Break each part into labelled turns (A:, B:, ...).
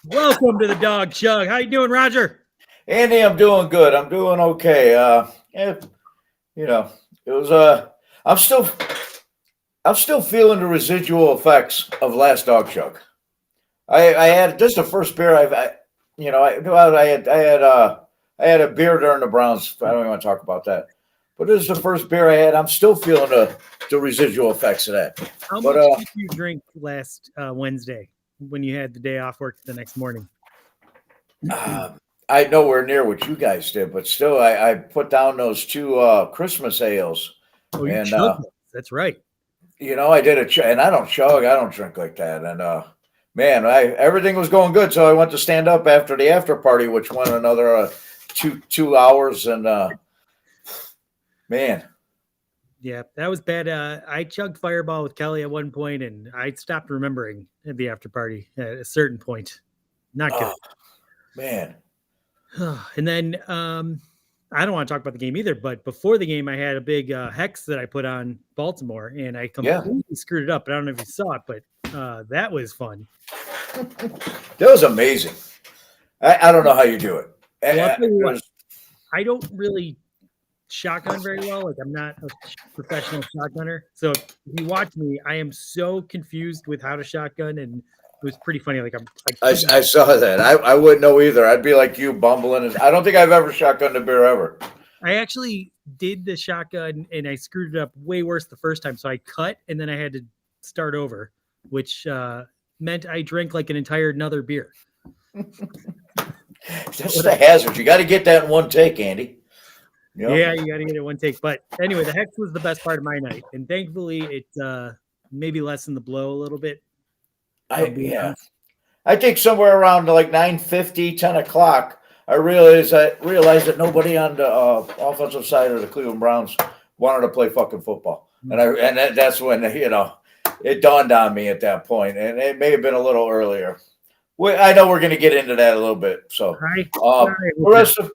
A: Welcome to the Dog Chug. How you doing, Roger?
B: Andy, I'm doing good. I'm doing okay. You know, it was I'm still I'm still feeling the residual effects of last dog chug. I had this is the first beer I had a beer during the Browns. I don't even want to talk about that. But this is the first beer I had. I'm still feeling the residual effects of that.
A: How
B: But
A: much did you drink last Wednesday when you had the day off work the next morning?
B: uh, I nowhere near what you guys did, but still I put down those two Christmas ales.
A: Oh, you
B: And
A: chugged it. That's right.
B: I did and I don't chug, I don't drink like that. And man, I everything was going good, so I went to stand up after the after party, which went another 2 hours, and man,
A: Yeah, that was bad. I chugged Fireball with Kelly at one point, and I stopped remembering at the after party at a certain point. Not good.
B: oh man,
A: And then I don't want to talk about the game either, but before the game, I had a big hex that I put on Baltimore, and I
B: yeah,
A: completely screwed it up. But I don't know if you saw it, but that was fun.
B: that was amazing. I don't know how you do it.
A: Well, I'll tell you
B: It
A: what,
B: was-
A: I don't really shotgun very well. Like, I'm not a professional shotgunner. So if you watch me, I am so confused with how to shotgun, and it was pretty funny. Like,
B: I saw that. I wouldn't know either. I'd be like you, bumbling. I don't think I've ever shotgunned a beer ever.
A: I actually did the shotgun, and I screwed it up way worse the first time. So I cut, and then I had to start over, which meant I drank like an entire another beer.
B: That's the hazard. You got to get that in one take, Andy. Yep.
A: Yeah, you got to get it one take. But anyway, the hex was the best part of my night, and thankfully it maybe lessened the blow a little bit.
B: Yeah. I think somewhere around like 9:50, 10 o'clock, I realized that nobody on the offensive side of the Cleveland Browns wanted to play fucking football, and that's when it dawned on me at that point, and it may have been a little earlier. I know we're going to get into that a little bit. So the rest of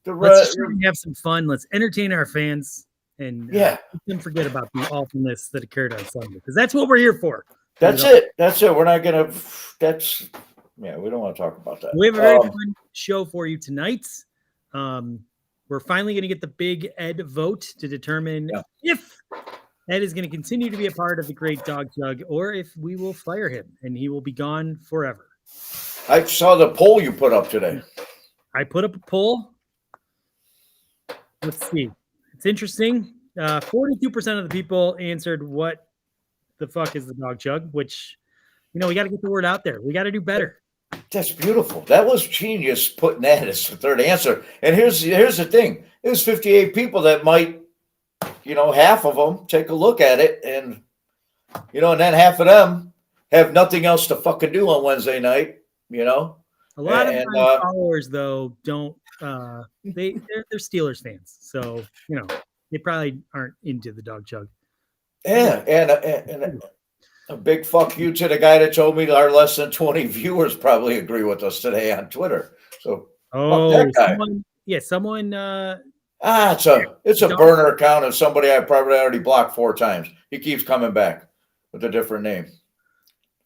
A: let's have some fun. Let's entertain our fans and
B: let
A: them forget about the awfulness that occurred on Sunday, because that's what we're here for.
B: That's it. We're not going to. We don't want to talk about that.
A: We have a very fun show for you tonight. We're finally going to get the Big Ed vote to determine if Ed is going to continue to be a part of the Great Dog Jug, or if we will fire him and he will be gone forever.
B: I saw the poll you put up today.
A: I put up a poll. Let's see. It's interesting. 42% of the people answered what the fuck is the dog chug, which, we got to get the word out there. We got to do better.
B: That's beautiful. That was genius putting that as the third answer. And here's the thing. There's 58 people that might, half of them take a look at it, and then half of them have nothing else to fucking do on Wednesday night,
A: A lot of my followers, though, don't they're Steelers fans. So, they probably aren't into the dog chug.
B: Yeah, and a big fuck you to the guy that told me our less than 20 viewers probably agree with us today on Twitter. So, fuck that guy.
A: Someone.
B: It's a burner account of somebody I probably already blocked 4 times. He keeps coming back with a different name.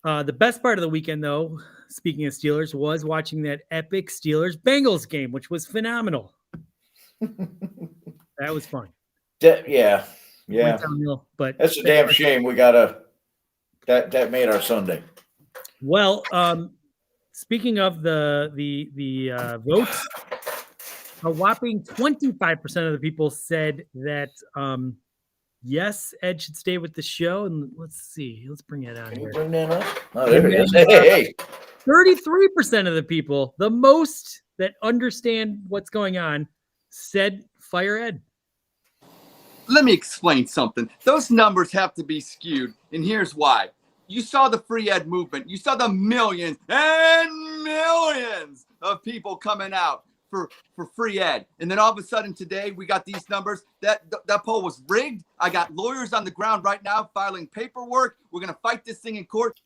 A: The best part of the weekend, though, speaking of Steelers, was watching that epic Steelers-Bengals game, which was phenomenal. That was fun.
B: Yeah.
A: But
B: that's a damn shame. We gotta that made our Sunday.
A: Well, speaking of the votes, a whopping 25% of the people said that yes, Ed should stay with the show. And let's see, let's bring it on.
B: Can
A: here.
B: You bring that up? Oh, there it is. Hey.
A: 33% of the people, the most that understand what's going on, said fire Ed.
C: Let me explain something. Those numbers have to be skewed, and here's why. You saw the free Ed movement. You saw the millions and millions of people coming out for free Ed. And then all of a sudden today, we got these numbers. That poll was rigged. I got lawyers on the ground right now filing paperwork. We're going to fight this thing in court.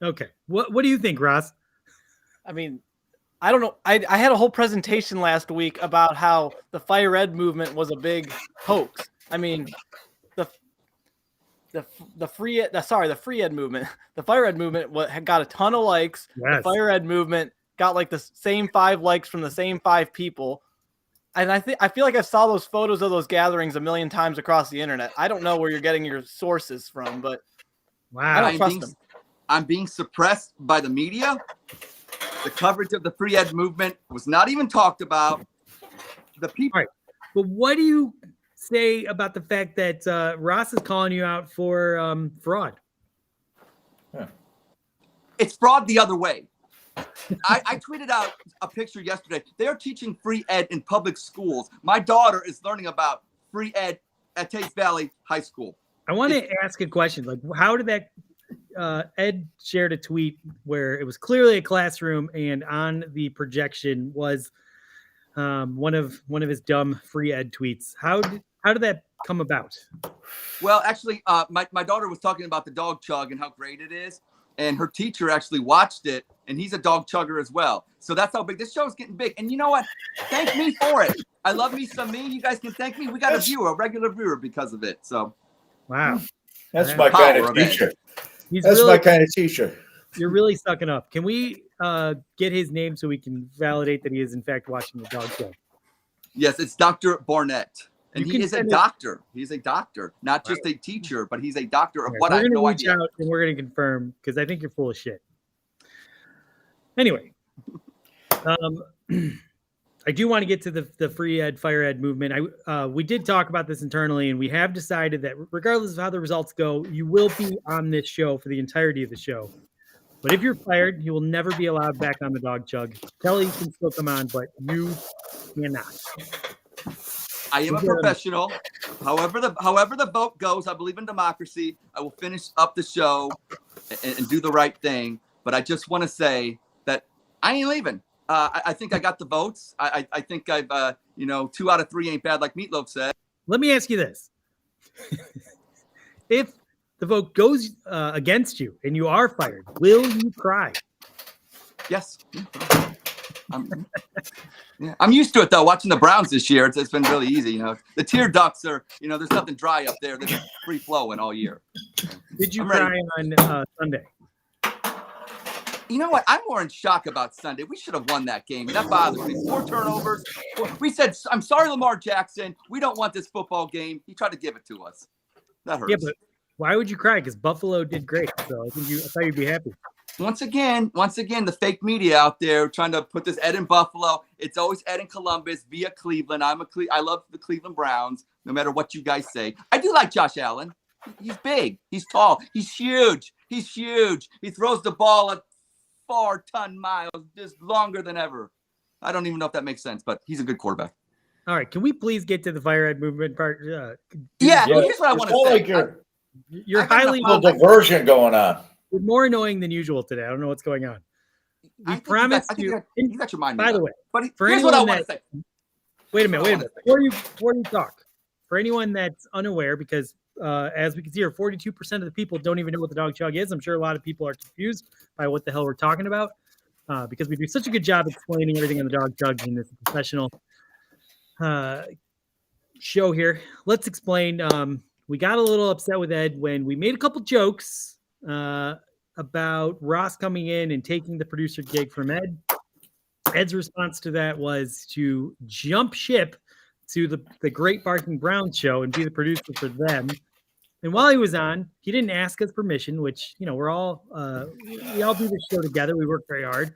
A: Okay. What do you think, Ross?
D: I mean, I don't know. I had a whole presentation last week about how the Fire Ed movement was a big hoax. I mean, the free ed movement, the fire ed movement got a ton of likes.
A: Yes.
D: The fire ed movement got like the same 5 likes from the same 5 people. And I feel like I saw those photos of those gatherings a million times across the internet. I don't know where you're getting your sources from, but
A: Wow.
D: I don't trust them.
C: I'm being suppressed by the media. The coverage of the free ed movement was not even talked about. The people.
A: All right. But what do you say about the fact that Ross is calling you out for fraud?
C: It's fraud the other way. I tweeted out a picture yesterday. They're teaching free ed in public schools. My daughter is learning about free ed at Taste Valley High School.
A: I want to ask a question. Like, how did that Ed shared a tweet where it was clearly a classroom, and on the projection was one of his dumb free ed tweets. How did that come about?
C: Well, actually, my daughter was talking about the dog chug and how great it is. And her teacher actually watched it, and he's a dog chugger as well. So that's how big this show is getting big. And you know what? Thank me for it. I love me some me. You guys can thank me. We got a regular viewer because of it. So,
A: wow,
B: that's my kind of teacher. That's my kind of teacher.
A: You're really sucking up. Can we get his name so we can validate that he is in fact watching the dog show?
C: Yes, it's Dr. Barnett. And he is a doctor. He's a doctor, not just a teacher, but he's a doctor of what I have no idea.
A: We're going to reach out and we're going to confirm, because I think you're full of shit. Anyway, I do want to get to the free ed, fire ed movement. We did talk about this internally, and we have decided that regardless of how the results go, you will be on this show for the entirety of the show. But if you're fired, you will never be allowed back on the dog chug. Kelly can still come on, but you cannot.
C: I am a professional. However the vote goes, I believe in democracy. I will finish up the show and do the right thing. But I just want to say that I ain't leaving. I think I got the votes. I think I've 2 out of 3 ain't bad, like Meatloaf said.
A: Let me ask you this: if the vote goes against you and you are fired, will you cry?
C: Yes. I'm used to it though. Watching the Browns this year, it's been really easy. The tear ducts are, there's nothing dry up there. They're free flowing all year.
A: Did you cry on Sunday?
C: You know what? I'm more in shock about Sunday. We should have won that game, and that bothers me. 4 turnovers. We said, "I'm sorry, Lamar Jackson. We don't want this football game." He tried to give it to us. That hurts.
A: Yeah, but why would you cry? Because Buffalo did great. So I thought you'd be happy.
C: Once again, the fake media out there trying to put this Ed in Buffalo. It's always Ed in Columbus via Cleveland. I love the Cleveland Browns, no matter what you guys say. I do like Josh Allen. He's big. He's tall. He's huge. He throws the ball at 4-ton miles, just longer than ever. I don't even know if that makes sense, but he's a good quarterback.
A: All right. Can we please get to the fire ed movement part?
C: Here's what I want to say.
B: Like
A: you're highly
B: a diversion going on.
A: You're more annoying than usual today. I don't know what's going on. We promised you.
C: You got your mind.
A: By the way,
C: but
A: here's
C: what I want to say.
A: Wait a minute. Before you talk, for anyone that's unaware, because as we can see here, 42% of the people don't even know what the dog chug is. I'm sure a lot of people are confused by what the hell we're talking about, because we do such a good job explaining everything on the dog chug in this professional show here. Let's explain. We got a little upset with Ed when we made a couple jokes about Ross coming in and taking the producer gig from Ed. Ed's response to that was to jump ship to the Great Barking Browns show and be the producer for them. And while he was on, he didn't ask us permission, which, we all do this show together. We work very hard.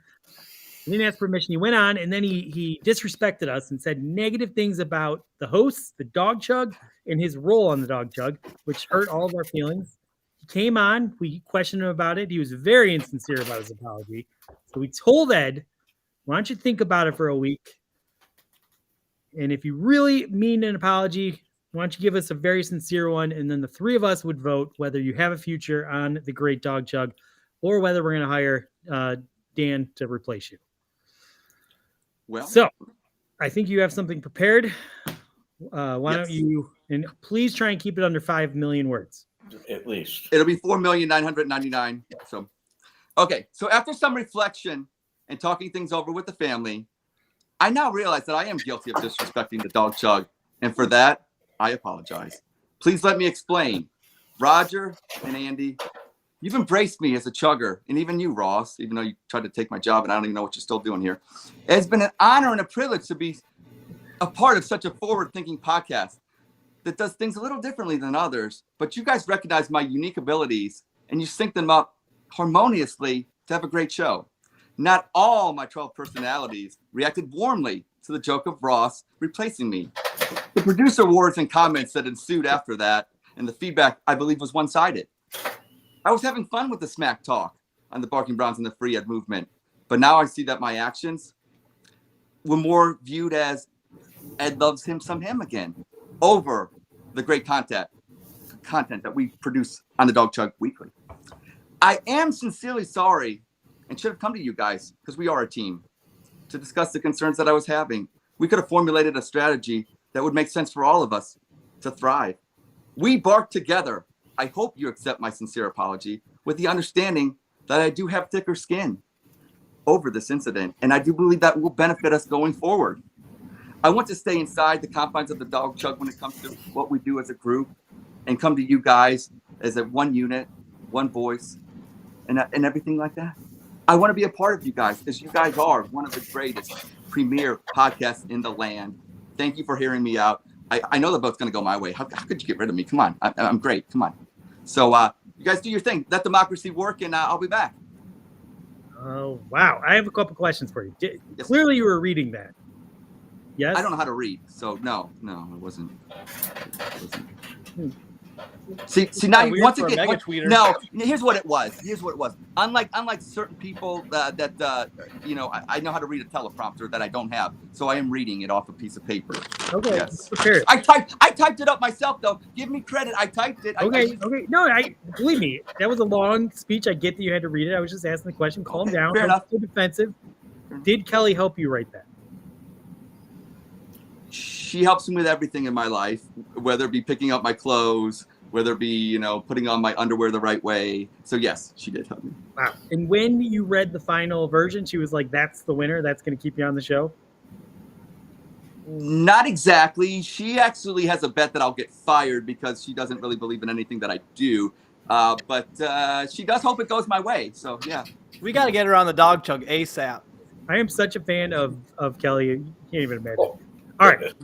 A: He didn't ask permission. He went on, and then he disrespected us and said negative things about the hosts, the dog chug, and his role on the dog chug, which hurt all of our feelings. He came on. We questioned him about it. He was very insincere about his apology. So we told Ed, why don't you think about it for a week? And if you really mean an apology, why don't you give us a very sincere one? And then the 3 of us would vote whether you have a future on the Great Dog Chug or whether we're going to hire Dan to replace you.
C: Well,
A: so I think you have something prepared. Why don't you, and please try and keep it under 5 million words.
B: At least.
C: It'll be 4,999,000. So, okay. So after some reflection and talking things over with the family, I now realize that I am guilty of disrespecting the dog chug. And for that, I apologize. Please let me explain. Roger and Andy, you've embraced me as a chugger, and even you, Ross, even though you tried to take my job and I don't even know what you're still doing here. It has been an honor and a privilege to be a part of such a forward-thinking podcast that does things a little differently than others, but you guys recognize my unique abilities and you sync them up harmoniously to have a great show. Not all my 12 personalities reacted warmly to the joke of Ross replacing me. The producer wars and comments that ensued after that, and the feedback, I believe, was one-sided. I was having fun with the smack talk on the Barking Browns and the free ed movement, but now I see that my actions were more viewed as Ed loves him some him again over the great content that we produce on the Dog Chug Weekly. I am sincerely sorry and should have come to you guys, because we are a team, to discuss the concerns that I was having. We could have formulated a strategy that would make sense for all of us to thrive. We bark together. I hope you accept my sincere apology with the understanding that I do have thicker skin over this incident, and I do believe that will benefit us going forward. I want to stay inside the confines of the Dog Chug when it comes to what we do as a group, and come to you guys as a one unit, one voice, and everything like that. I want to be a part of you guys, because you guys are one of the greatest premier podcasts in the land. Thank you for hearing me out. I know the vote's going to go my way. How could you get rid of me? Come on. I'm great. Come on. So you guys do your thing. Let democracy work, and I'll be back.
A: Oh, wow. I have a couple questions for you.
C: Yes.
A: Clearly you were reading that. Yes?
C: I don't know how to read, so no, it wasn't. See now once again, no. Here's what it was. Unlike certain people that I know how to read a teleprompter that I don't have, so I am reading it off a piece of paper.
A: Okay.
C: Yes.
A: Sure.
C: I typed it up myself, though. Give me credit. I typed it.
A: Okay. No, believe me. That was a long speech. I get that you had to read it. I was just asking the question. Calm down.
C: Fair enough.
A: So defensive. Did Kelly help you write that?
C: She helps me with everything in my life, whether it be picking up my clothes, whether it be, putting on my underwear the right way. So yes, she did help me.
A: Wow. And when you read the final version, she was like, that's the winner. That's going to keep you on the show.
C: Not exactly. She actually has a bet that I'll get fired because she doesn't really believe in anything that I do. But she does hope it goes my way. So yeah.
D: We got to get her on the Dog Chug ASAP.
A: I am such a fan of Kelly. You can't even imagine. All right.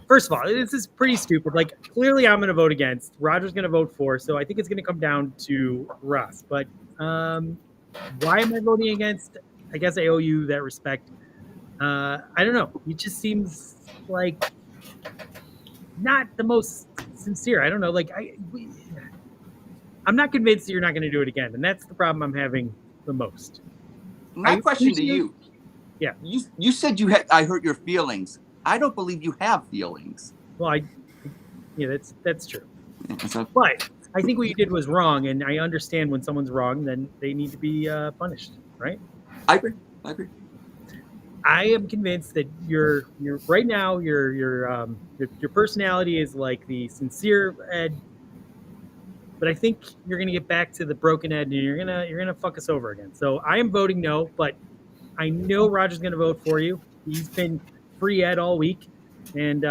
A: First of all, this is pretty stupid. Like, clearly I'm going to vote against. Roger's going to vote for. So I think it's going to come down to Russ. But why am I voting against? I guess I owe you that respect. I don't know. It just seems like not the most sincere. I don't know. Like, I'm not convinced that you're not going to do it again. And that's the problem I'm having the most.
C: My question to you.
A: Yeah.
C: You said I hurt your feelings. I don't believe you have feelings.
A: Well, that's true. But I think what you did was wrong, and I understand when someone's wrong, then they need to be punished, right?
C: I agree.
A: I am convinced that you're right now your personality is like the sincere Ed, but I think you're gonna get back to the broken Ed, and you're gonna fuck us over again. So I am voting no, but I know Roger's gonna vote for you. He's been free Ed all week, and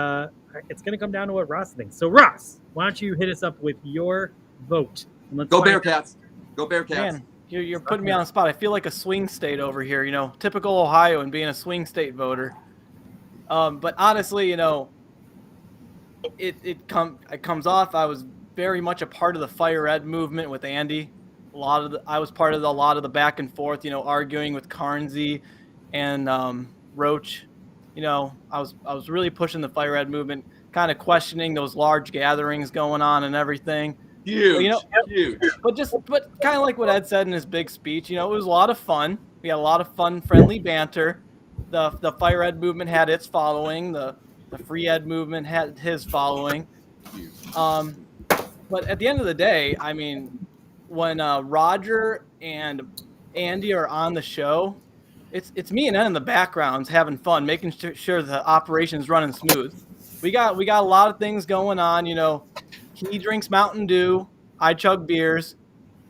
A: it's going to come down to what Ross thinks. So, Ross, why don't you hit us up with your vote?
C: Go Bearcats. Go Bearcats.
D: Man, you're putting me on the spot. I feel like a swing state over here, typical Ohio and being a swing state voter. But honestly, it comes off. I was very much a part of the Fire Ed movement with Andy. I was part of a lot of the back and forth, arguing with Carnsey and Roach. I was really pushing the Fire Ed movement, kind of questioning those large gatherings going on and everything.
C: Huge, huge.
D: But kind of like what Ed said in his big speech, it was a lot of fun. We had a lot of fun, friendly banter. The Fire Ed movement had its following. The Free Ed movement had his following. But at the end of the day, I mean, when Roger and Andy are on the show, it's me and Ed in the backgrounds having fun, making sure the operation's running smooth. We got a lot of things going on. He drinks Mountain Dew, I chug beers.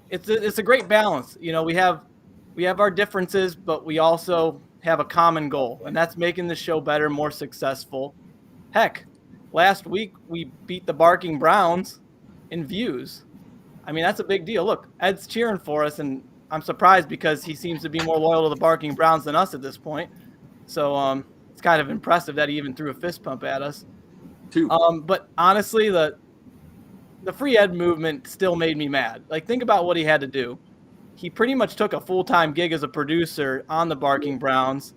D: It's a great balance. We have our differences, but we also have a common goal, and that's making the show better, more successful. Heck, last week we beat the Barking Browns in views. I mean, that's a big deal. Look, Ed's cheering for us, and I'm surprised because he seems to be more loyal to the Barking Browns than us at this point. So it's kind of impressive that he even threw a fist pump at us. But honestly, the free Ed movement still made me mad. Like, think about what he had to do. He pretty much took a full-time gig as a producer on the Barking Browns.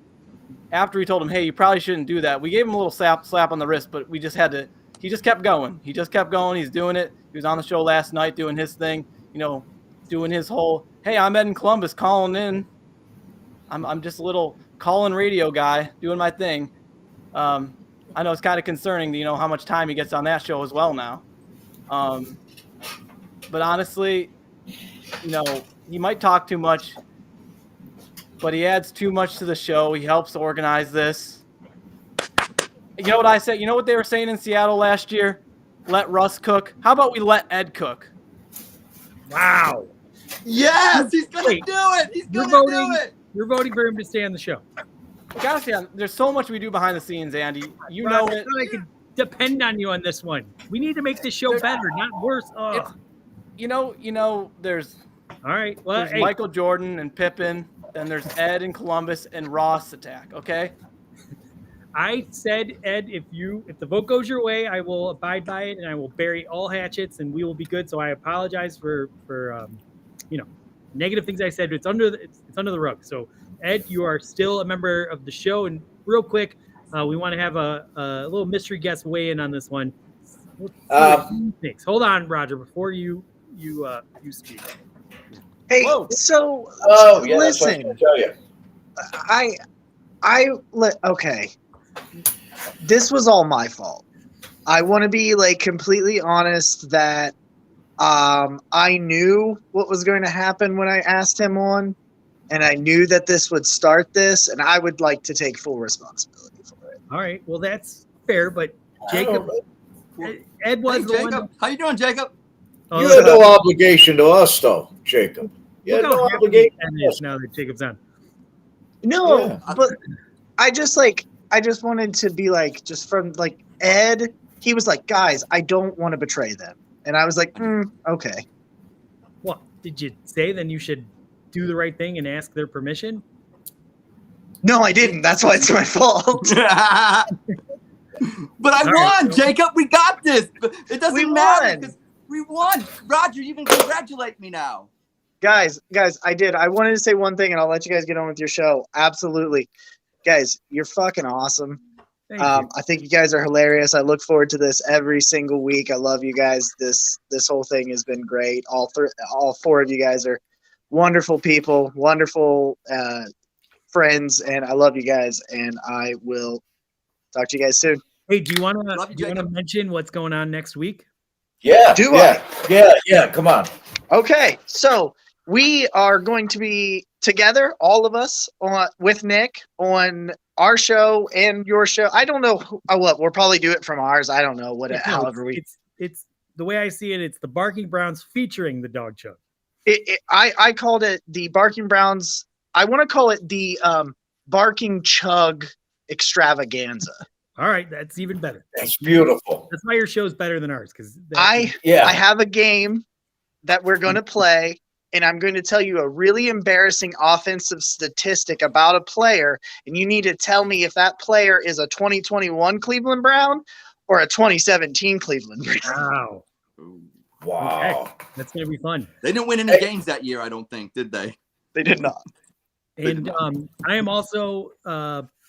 D: After we told him, hey, you probably shouldn't do that, we gave him a little slap on the wrist, but we just had to – he just kept going. He just kept going. He's doing it. He was on the show last night doing his thing, doing his whole, hey, I'm Ed in Columbus calling in. I'm just a little call-in radio guy doing my thing. I know it's kind of concerning, how much time he gets on that show as well now. But honestly, he might talk too much, but he adds too much to the show. He helps organize this. You know what I said? You know what they were saying in Seattle last year? Let Russ cook. How about we let Ed cook?
A: Wow.
C: Yes, he's going to do it. He's going to do it.
A: You're voting for him to stay on the show.
D: Gotta say, there's so much we do behind the scenes, Andy. You know it.
A: I could depend on you on this one. We need to make this show better, not worse.
D: There's
A: all right. Well,
D: there's Michael Jordan and Pippen, then there's Ed in Columbus and Ross Attack. Okay.
A: I said, Ed, if the vote goes your way, I will abide by it, and I will bury all hatchets, and we will be good. So I apologize for negative things I said. But it's under the rug. So Ed, you are still a member of the show. And real quick, we want to have a little mystery guest weigh in on this one. Hold on, Roger, before you speak.
E: Hey,
A: Whoa.
E: So
B: yeah,
E: listen, okay. This was all my fault. I want to be completely honest that I knew what was going to happen when I asked him on, and I knew that this would start this, and I would like to take full responsibility for it.
A: All right. Well, that's fair, but Jacob, Ed was the
C: Jacob.
A: one.
C: How you doing, Jacob?
B: You had no obligation to us, though, Jacob. You had no obligation.
A: Now that Jacob's on.
E: No,
B: Yeah.
E: but I just wanted to be just from Ed. He was like, guys, I don't want to betray them, and I was like, okay.
A: What did you say? Then you should do the right thing and ask their permission.
E: No, I didn't. That's why it's my fault.
C: But I won, Jacob. We got this. It doesn't matter because we won. Roger, you can congratulate me now.
E: Guys, I did. I wanted to say one thing, and I'll let you guys get on with your show. Absolutely. Guys, you're fucking awesome. I think you guys are hilarious. I look forward to this every single week. I love you guys. This whole thing has been great. All four of you guys are wonderful people, wonderful friends, and I love you guys, and I will talk to you guys soon.
A: Hey, do you want to mention what's going on next week?
B: Yeah.
E: Do
B: I? Yeah. Come on.
E: Okay, so we are going to be together, all of us, with Nick on our show and your show. I don't know what we'll probably do it from ours. I don't know what. However,
A: it's the way I see it. It's the Barking Browns featuring the Dog Chug.
E: I called it the Barking Browns. I want to call it the Barking Chug Extravaganza.
A: All right, that's even better.
B: That's beautiful.
A: That's why your show's better than ours, because
E: I have a game that we're going to play, and I'm going to tell you a really embarrassing offensive statistic about a player, and you need to tell me if that player is a 2021 Cleveland Brown or a 2017 Cleveland Brown.
B: Wow.
A: Okay. That's going to be fun.
C: They didn't win any games that year, I don't think, did they?
E: They did not.
A: And I am also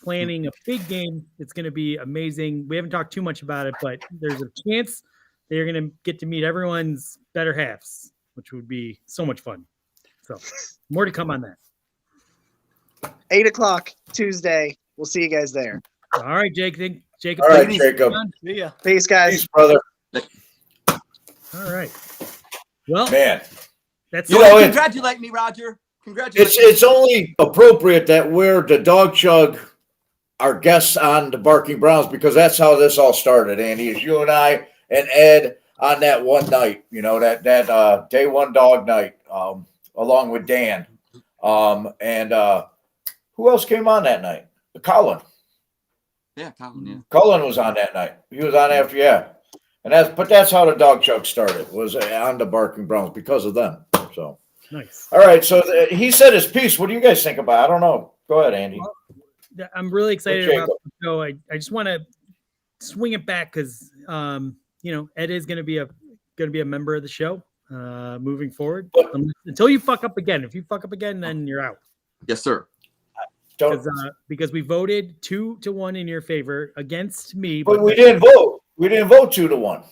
A: planning a big game. It's going to be amazing. We haven't talked too much about it, but there's a chance they're going to get to meet everyone's better halves, which would be so much fun. So more to come on that.
E: 8:00 Tuesday. We'll see you guys there.
A: All right, Jacob.
B: All right, Jacob.
D: See ya.
E: Peace, guys.
B: Peace, brother.
A: All right. Well,
B: Man.
A: that's
C: Congratulate me, Roger. Congratulations.
B: It's only appropriate that we're the Dog Chug, our guests on the Barking Browns, because that's how this all started, Andy. Is you and I and Ed on that one night, that day one dog night, along with Dan. And who else came on that night? Colin.
C: Yeah, Colin, yeah.
B: Colin was on that night. He was on after, And that's how the dog chuck started, was on the Barking Browns because of them. So
A: Nice.
B: all right, so he said his piece. What do you guys think about it? I don't know. Go ahead, Andy.
A: Well, I'm really excited about the show. I just want to swing it back because Ed is going to be a member of the show moving forward until you fuck up again. If you fuck up again, then you're out.
C: Yes, sir.
A: Because we voted 2-1 in your favor against me,
B: but we didn't vote. We didn't vote 2-1.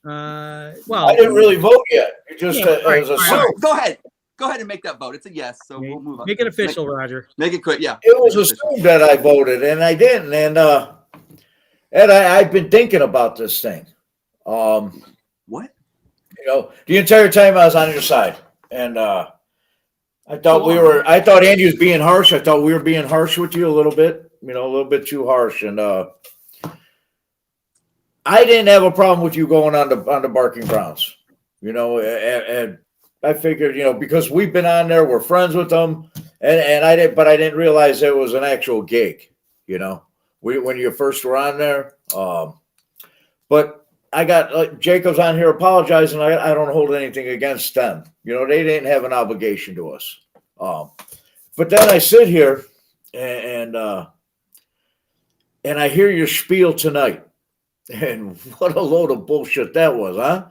A: Well,
B: I didn't really vote yet. You just as a
C: right. Go ahead and make that vote. It's a yes, so we'll move on.
A: Make it official, Roger.
C: Make it quick. Yeah,
B: it was assumed that I voted, and I didn't. And I've been thinking about this thing.
C: What?
B: The entire time I was on your side, and I thought Andy was being harsh. I thought we were being harsh with you a little bit, a little bit too harsh. And I didn't have a problem with you going on the Barking Browns, and I figured, because we've been on there, we're friends with them, and I didn't realize it was an actual gig, when you first were on there. But I got Jacob's on here apologizing. I don't hold anything against them. They didn't have an obligation to us. But then I sit here and I hear your spiel tonight. And what a load of bullshit that was, huh?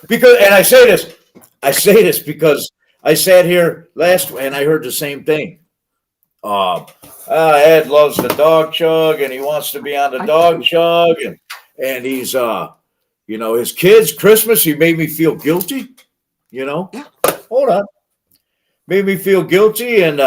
B: I say this because I sat here last and I heard the same thing. Ed loves the dog chug and he wants to be on the dog chug and he's his kids Christmas, he made me feel guilty, Hold on. Made me feel guilty and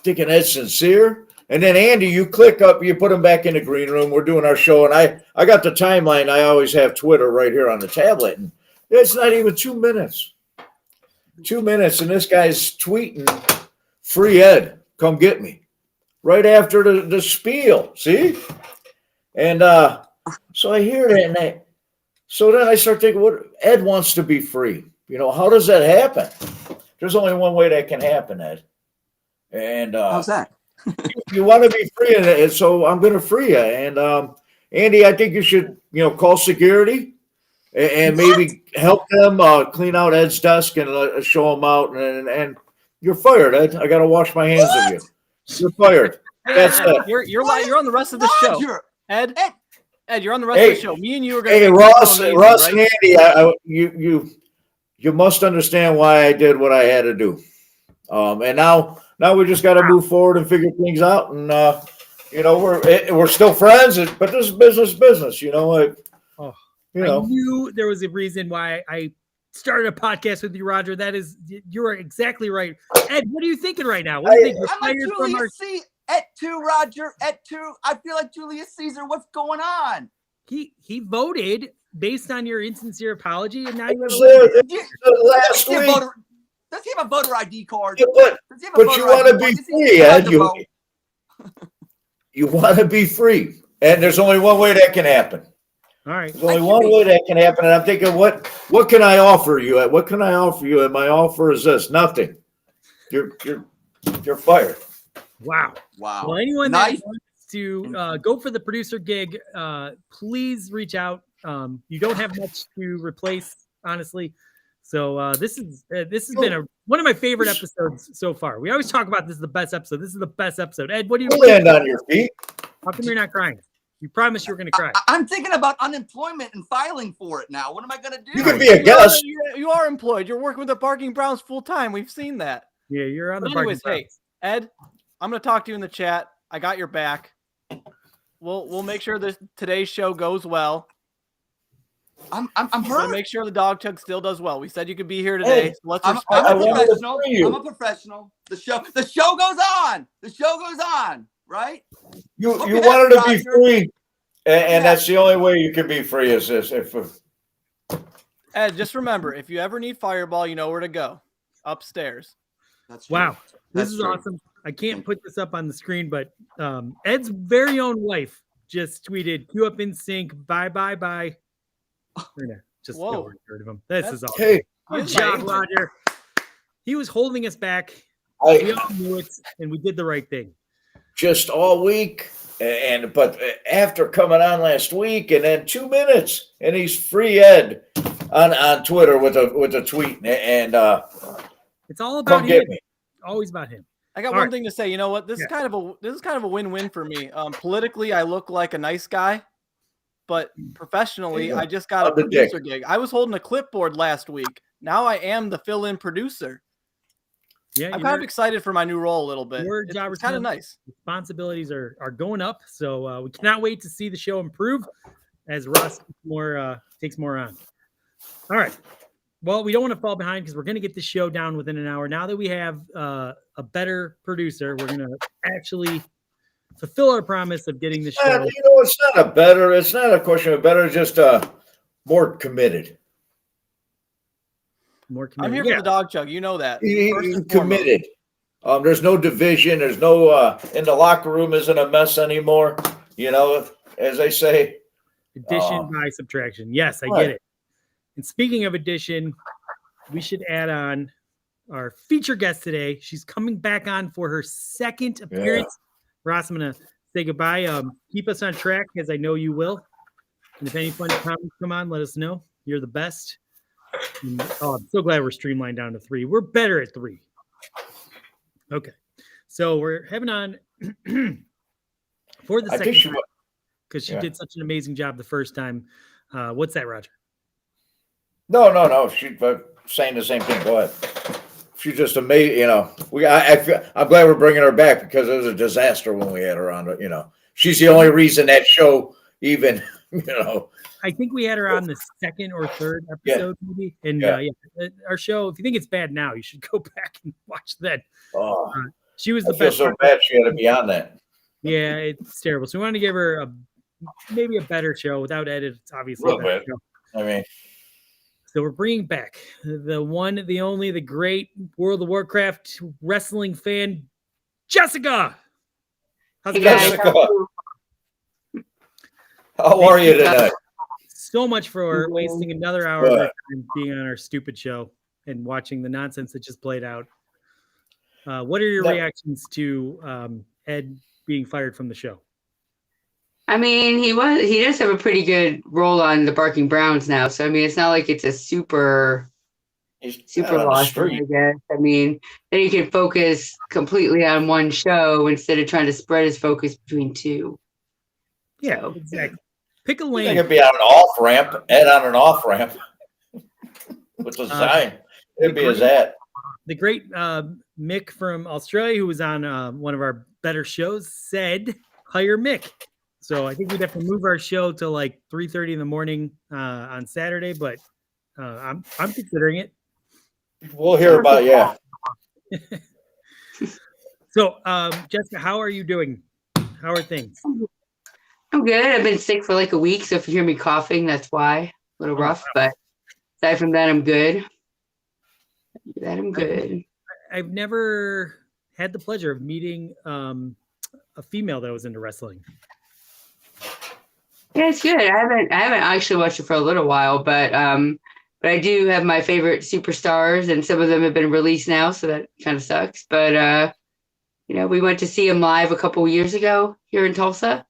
B: thinking Ed's sincere. And then Andy, you click up, you put him back in the green room. We're doing our show, and I got the timeline. I always have Twitter right here on the tablet, and it's not even 2 minutes. 2 minutes, and this guy's tweeting, "Free Ed, come get me," right after the spiel. See, and so I hear that, and so then I start thinking, what Ed wants to be free. How does that happen? There's only one way that can happen, Ed. And
C: how's that?
B: You want to be free, and so I'm going to free you. And Andy, I think you should, call security and maybe help them clean out Ed's desk and show him out. And you're fired, Ed. I got to wash my hands of you. You're fired. That's
D: it. You're on the rest of the show, Ed. Ed, you're on the rest of the show. Me and you are going to.
B: Hey, Ross, and Andy, you must understand why I did what I had to do. And now we just got to move forward and figure things out. And, we're still friends, but this is business,
A: I knew there was a reason why I started a podcast with you, Roger. You're exactly right. Ed, what are you thinking right now? What do you think?
C: I'm like Julius C. At 2, Roger. At 2. I feel like Julius Caesar. What's going on?
A: He voted based on your insincere apology, and now you
B: have last week.
C: Does he have a voter ID card?
B: Yeah, but you want to be free, Ed. You want to be free. And there's only one way that can happen.
A: All right.
B: There's only one way that can happen. And I'm thinking, what can I offer you? What can I offer you? And my offer is this: nothing. You're fired.
A: Wow. Well, anyone that wants to go for the producer gig, please reach out. You don't have much to replace, honestly. So this has been one of my favorite episodes so far. We always talk about this is the best episode. This is the best episode. Ed, what do you
B: land on your feet?
A: How come you're not crying? You promised you were going to cry.
C: I'm thinking about unemployment and filing for it now. What am I going to do?
B: You could be a guest.
D: You are employed. You're working with the Barking Browns full time. We've seen that.
A: Yeah, you're on the
D: Barking Browns. Hey, Ed, I'm going to talk to you in the chat. I got your back. We'll make sure that today's show goes well.
C: I'm hurt.
D: Make sure the dog chug still does well. We said you could be here today.
B: Hey,
D: so let's
C: I'm a professional. The show goes on. The show goes on, right?
B: You wanted to be free, and that's the only way you can be free is this.
D: Ed, just remember, if you ever need Fireball, you know where to go. Upstairs.
A: That's true. Wow. This is awesome. I can't put this up on the screen, but Ed's very own wife just tweeted, "Queue up in sync. Bye. We're gonna just get rid of him. This is awesome.
B: Hey,
A: good job, Roger. He was holding us back. We all knew it, and we did the right thing.
B: just all week. But after coming on last week, and then 2 minutes, and he's free Ed on Twitter with a tweet, and
A: it's all about him. Always about him.
D: I got one thing to say. You know what? This is kind of a win-win for me. Politically, I look like a nice guy, but professionally, I just got a producer gig. I was holding a clipboard last week. Now I am the fill-in producer. Yeah, I'm kind of excited for my new role a little bit. It's kind of nice.
A: Responsibilities are going up, so we cannot wait to see the show improve as Ross takes more on. All right. Well, we don't want to fall behind because we're going to get the show down within an hour. Now that we have a better producer, we're going to actually fulfill our promise of getting the show.
B: It's not a question of better, just more committed.
A: More committed.
D: I'm here for the dog chug. You know that.
B: He's committed. There's no division. There's no in the locker room isn't a mess anymore. You know, as they say.
A: Addition by subtraction. Yes, I get it. And speaking of addition, we should add on our feature guest today. She's coming back on for her second appearance. Yeah. Ross, I'm going to say goodbye. Keep us on track, as I know you will. And if any fun comments come on, let us know. You're the best. And, I'm so glad we're streamlined down to 3. We're better at 3. Okay. So we're having on for the second time because she did such an amazing job the first time. What's that, Roger?
B: No. She's saying the same thing. Go ahead. She's just amazing. You know, I'm glad we're bringing her back because it was a disaster when we had her on. You know, she's the only reason that show even. You know,
A: I think we had her on the second or third episode, maybe. And our show. If you think it's bad now, you should go back and watch that. She was the best.
B: So bad she had to be on that.
A: Yeah, it's terrible. So we wanted to give her maybe a better show without edits, obviously.
B: I mean.
A: So we're bringing back the one, the only, the great World of Warcraft wrestling fan, Jessica.
B: How's it going, Jessica? How are you tonight?
A: So much for wasting another hour of our time being on our stupid show and watching the nonsense that just played out. What are your reactions to Ed being fired from the show?
F: I mean, he does have a pretty good role on the Barking Browns now. So, I mean, it's not like it's a super loss, I guess. I mean, then he can focus completely on one show instead of trying to spread his focus between 2.
A: Yeah, exactly. Pick a lane.
B: It could be on an off-ramp, Ed on an off-ramp with the sign. It'd be his ad.
A: The great Mick from Australia, who was on one of our better shows, said, hire Mick. So I think we'd have to move our show to like 3:30 in the morning on Saturday, but I'm considering it.
B: We'll hear about
A: So, Jessica, how are you doing? How are things?
F: I'm good. I've been sick for like a week, so if you hear me coughing, that's why. A little rough, but aside from that, I'm good.
A: I've never had the pleasure of meeting a female that was into wrestling.
F: Yeah, it's good. I haven't actually watched it for a little while, but I do have my favorite superstars, and some of them have been released now, so that kind of sucks. But we went to see him live a couple of years ago here in Tulsa.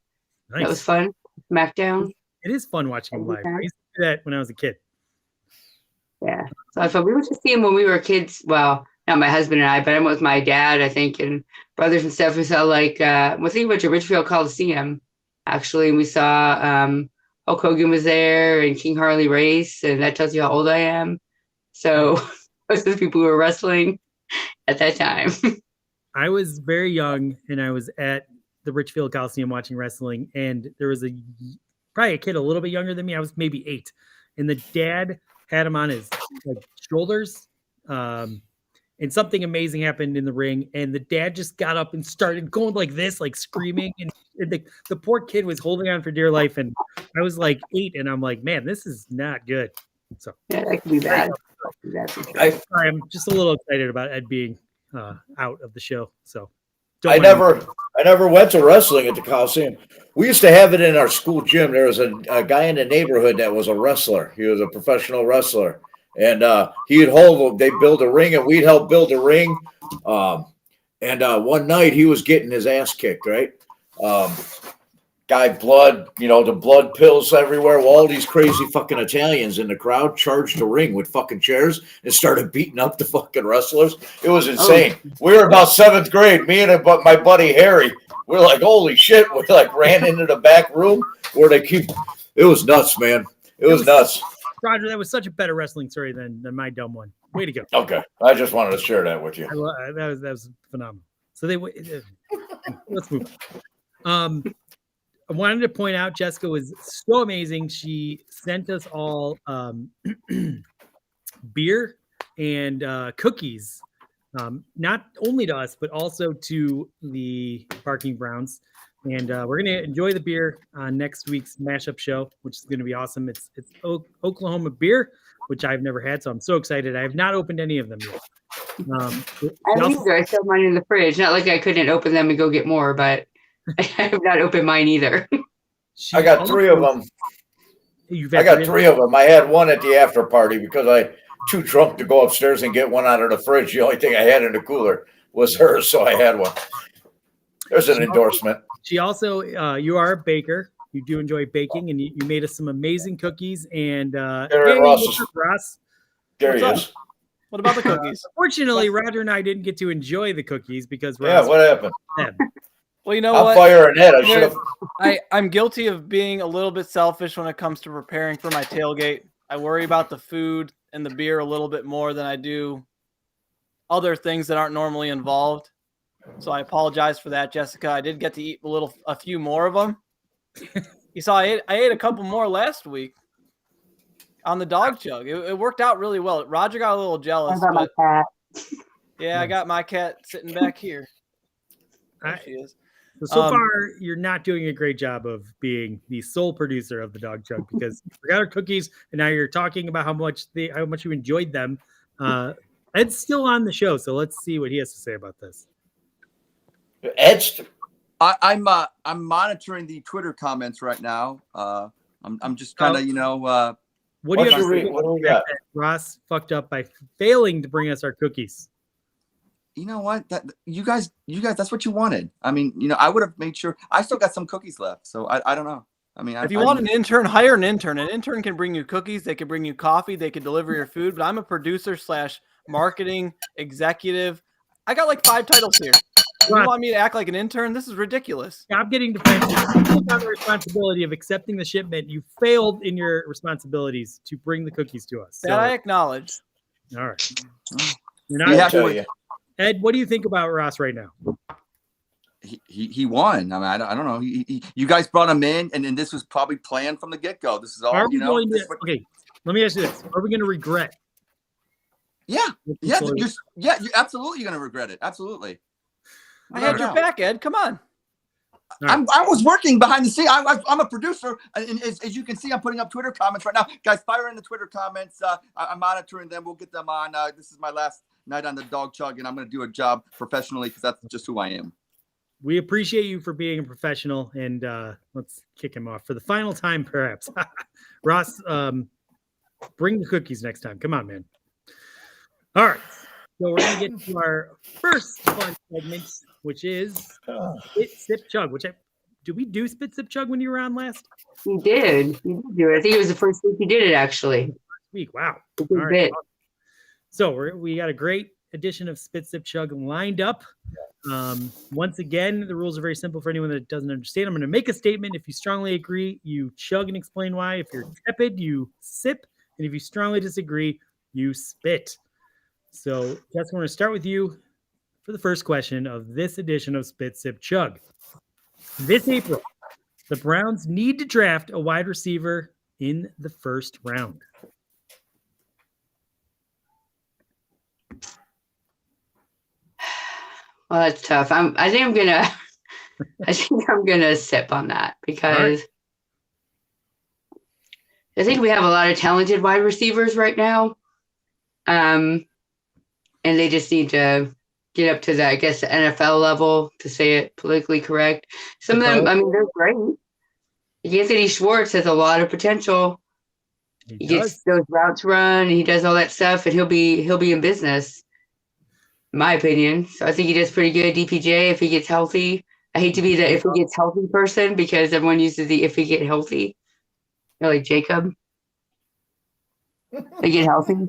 F: Nice. That was fun. SmackDown.
A: It is fun watching him live. I used to do that when I was a kid.
F: Yeah, so I thought we went to see him when we were kids. Well, not my husband and I, but I went with my dad, I think, and brothers and stuff. We saw we went to Richfield Coliseum. Actually, we saw Hulk Hogan was there and King Harley Race, and that tells you how old I am. So most of the people who were wrestling at that time.
A: I was very young, and I was at the Richfield Coliseum watching wrestling, and there was probably a kid a little bit younger than me. I was maybe 8, and the dad had him on his shoulders. And something amazing happened in the ring, and the dad just got up and started going like this, like screaming, and the poor kid was holding on for dear life. And I was like 8, and I'm like, man, this is not good. So
F: yeah, that could be bad.
A: I'm just a little excited about Ed being out of the show. So
B: I never went to wrestling at the Coliseum. We used to have it in our school gym. There was a guy in the neighborhood that was a wrestler. He was a professional wrestler. And he'd they'd build a ring, and we'd help build a ring. And one night he was getting his ass kicked, right? Guy blood, the blood pills everywhere. Well, all these crazy fucking Italians in the crowd charged the ring with fucking chairs and started beating up the fucking wrestlers. It was insane. We were about 7th grade. Me and my buddy Harry, we're like, holy shit. We like ran into the back room where they keep. It was nuts, man. It was nuts.
A: Roger, that was such a better wrestling story than my dumb one. Way to go.
B: Okay. I just wanted to share that with you.
A: That was phenomenal. So let's move on. I wanted to point out Jessica was so amazing. She sent us all beer and cookies, not only to us, but also to the Barking Browns. And we're going to enjoy the beer on next week's mashup show, which is going to be awesome. It's Oklahoma beer, which I've never had, so I'm so excited. I have not opened any of them yet.
F: I still have mine in the fridge. Not like I couldn't open them and go get more, but I have not opened mine either.
B: I got 3 of them. I got 3 of them. I had one at the after party because I too drunk to go upstairs and get one out of the fridge. The only thing I had in the cooler was hers, so I had one. There's an endorsement.
A: She also, you are a baker. You do enjoy baking, and you made us some amazing cookies. And
B: Ross. There he is.
D: What about the cookies?
A: Fortunately, Roger and I didn't get to enjoy the cookies because
B: Ross what happened?
D: Well, you know
B: what? I'm firing Ed. I should have.
D: I'm guilty of being a little bit selfish when it comes to preparing for my tailgate. I worry about the food and the beer a little bit more than I do other things that aren't normally involved. So I apologize for that, Jessica. I did get to eat a few more of them. You saw I ate a couple more last week on the dog chug. It worked out really well. Roger got a little jealous.
F: But, my cat.
D: Yeah, I got my cat sitting back here. There she is.
A: So far, you're not doing a great job of being the sole producer of the dog chug because we got our cookies, and now you're talking about how much you enjoyed them. Ed's still on the show, so let's see what he has to say about this.
B: Ed's.
C: I'm monitoring the Twitter comments right now. I'm just kind of
A: What do you got? Ross fucked up by failing to bring us our cookies.
C: You know what? You guys, that's what you wanted. I mean, I would have made sure. I still got some cookies left, so I don't know. I mean,
D: if you want an intern, hire an intern. An intern can bring you cookies. They can bring you coffee. They can deliver your food. But I'm a producer / marketing executive. I got like 5 titles here. You want me to act like an intern? This is ridiculous.
A: I'm getting defensive. You took on the responsibility of accepting the shipment. You failed in your responsibilities to bring the cookies to us.
D: That I acknowledge.
A: All right. You're not
B: tell you.
A: Ed, what do you think about Ross right now?
C: He won. I mean, I don't know. You guys brought him in, and this was probably planned from the get-go. This is all.
A: Okay, let me ask you this: are we going to regret?
C: Yeah. You're absolutely going to regret it. Absolutely.
D: I had your back, Ed. Come on.
C: I was working behind the scenes. I'm a producer, and as you can see, I'm putting up Twitter comments right now. Guys, fire in the Twitter comments. I'm monitoring them. We'll get them on. This is my last night on the dog chug, and I'm going to do a job professionally because that's just who I am.
A: We appreciate you for being a professional, and let's kick him off for the final time, perhaps. Ross, bring the cookies next time. Come on, man. All right. So we're going to get to our first fun segment, which is Spit, Sip, Chug. Did we do Spit, Sip, Chug when you were on last?
F: You did. You did do it. I think it was the first week you did it, actually.
A: Last week. Wow. All right. So we got a great edition of Spit, Sip, Chug lined up. Once again, the rules are very simple for anyone that doesn't understand. I'm going to make a statement. If you strongly agree, you chug and explain why. If you're tepid, you sip. And if you strongly disagree, you spit. So, Jess, we're going to start with you for the first question of this edition of Spit, Sip, Chug. This April, the Browns need to draft a wide receiver in the first round.
F: Well, that's tough. I think I'm gonna sip on that because I think we have a lot of talented wide receivers right now. And they just need to get up to the, I guess, the NFL level, to say it politically correct. Some of them, I mean, they're great. Anthony Schwartz has a lot of potential. He gets those routes run, and he does all that stuff, and he'll be in business. in my opinion. So I think he does pretty good. DPJ, if he gets healthy. I hate to be the if he gets healthy person because everyone uses the if he get healthy. You're like Jacob. They get healthy.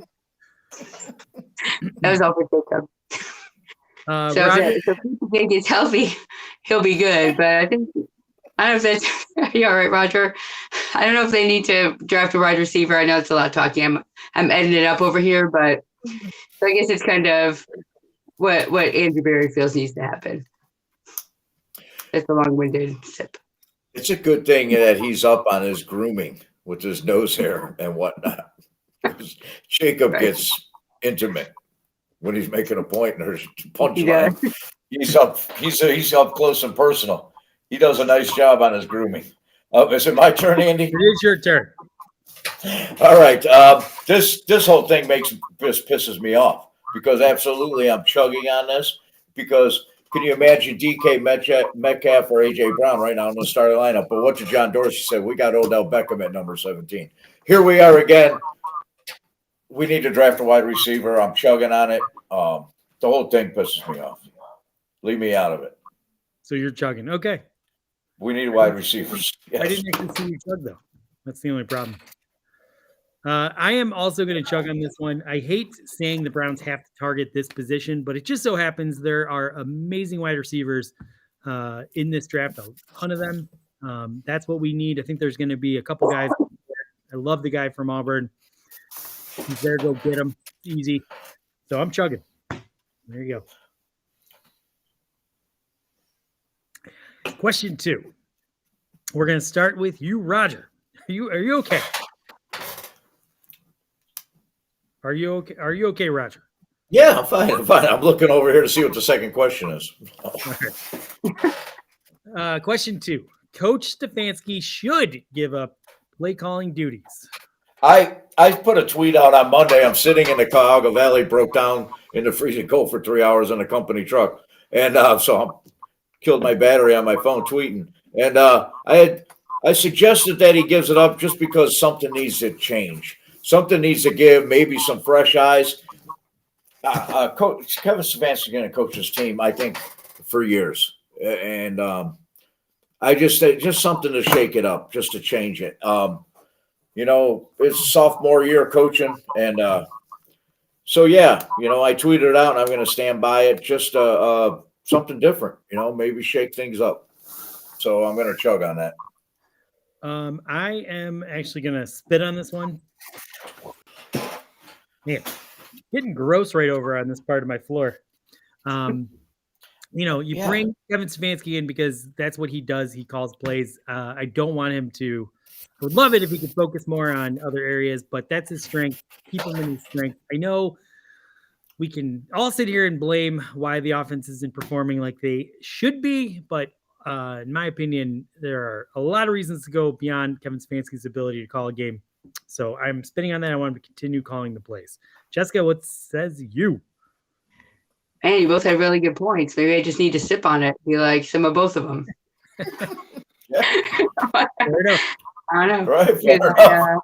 F: That was all for Jacob. So if DPJ gets healthy, he'll be good. But I don't know if that's you all right, Roger. I don't know if they need to draft a wide receiver. I know it's a lot of talking. I'm editing it up over here, but so I guess it's kind of what Andrew Berry feels needs to happen. It's a long-winded sip.
B: It's a good thing that he's up on his grooming with his nose hair and whatnot. Jacob gets intimate when he's making a point in her punchline. He's up close and personal. He does a nice job on his grooming. Is it my turn, Andy?
A: It is your turn.
B: All right. This whole thing pisses me off because absolutely I'm chugging on this because can you imagine DK Metcalf or AJ Brown right now in the starting lineup? But what did John Dorsey say? We got Odell Beckham at number 17. Here we are again. We need to draft a wide receiver. I'm chugging on it. The whole thing pisses me off. Leave me out of it.
A: So you're chugging. Okay.
B: We need wide receivers. Yes.
A: I didn't actually see you chug, though. That's the only problem. I am also going to chug on this one. I hate saying the Browns have to target this position, but it just so happens there are amazing wide receivers in this draft, a ton of them. That's what we need. I think there's going to be a couple guys. I love the guy from Auburn. He's there, go get him. Easy. So I'm chugging. There you go. Question 2. We're going to start with you, Roger. Are you okay? Are you okay? Are you okay, Roger?
B: Yeah, I'm fine. I'm looking over here to see what the second question is.
A: Question 2. Coach Stefanski should give up play calling duties.
B: I put a tweet out on Monday. I'm sitting in the Cuyahoga Valley, broke down in the freezing cold for 3 hours in a company truck. And so I killed my battery on my phone tweeting. And I suggested that he gives it up just because something needs to change. Something needs to give, maybe some fresh eyes. Coach Kevin Stefanski is going to coach his team, I think, for years. And I just something to shake it up, just to change it. It's sophomore year coaching. And so, yeah, I tweeted it out and I'm going to stand by it. Just something different, maybe shake things up. So I'm going to chug on that.
A: I am actually going to spit on this one. Man, getting gross right over on this part of my floor. Bring Kevin Stefanski in because that's what he does. He calls plays. I don't want him to. I would love it if he could focus more on other areas, but that's his strength. Keep him in his strength. I know we can all sit here and blame why the offense isn't performing like they should be, but in my opinion, there are a lot of reasons to go beyond Kevin Stefanski's ability to call a game. So I'm spinning on that. I want him to continue calling the plays. Jessica, what says you?
F: And you both had really good points. Maybe I just need to sip on it. Be like some of both of them.
A: Fair enough.
F: I don't know.
B: Right,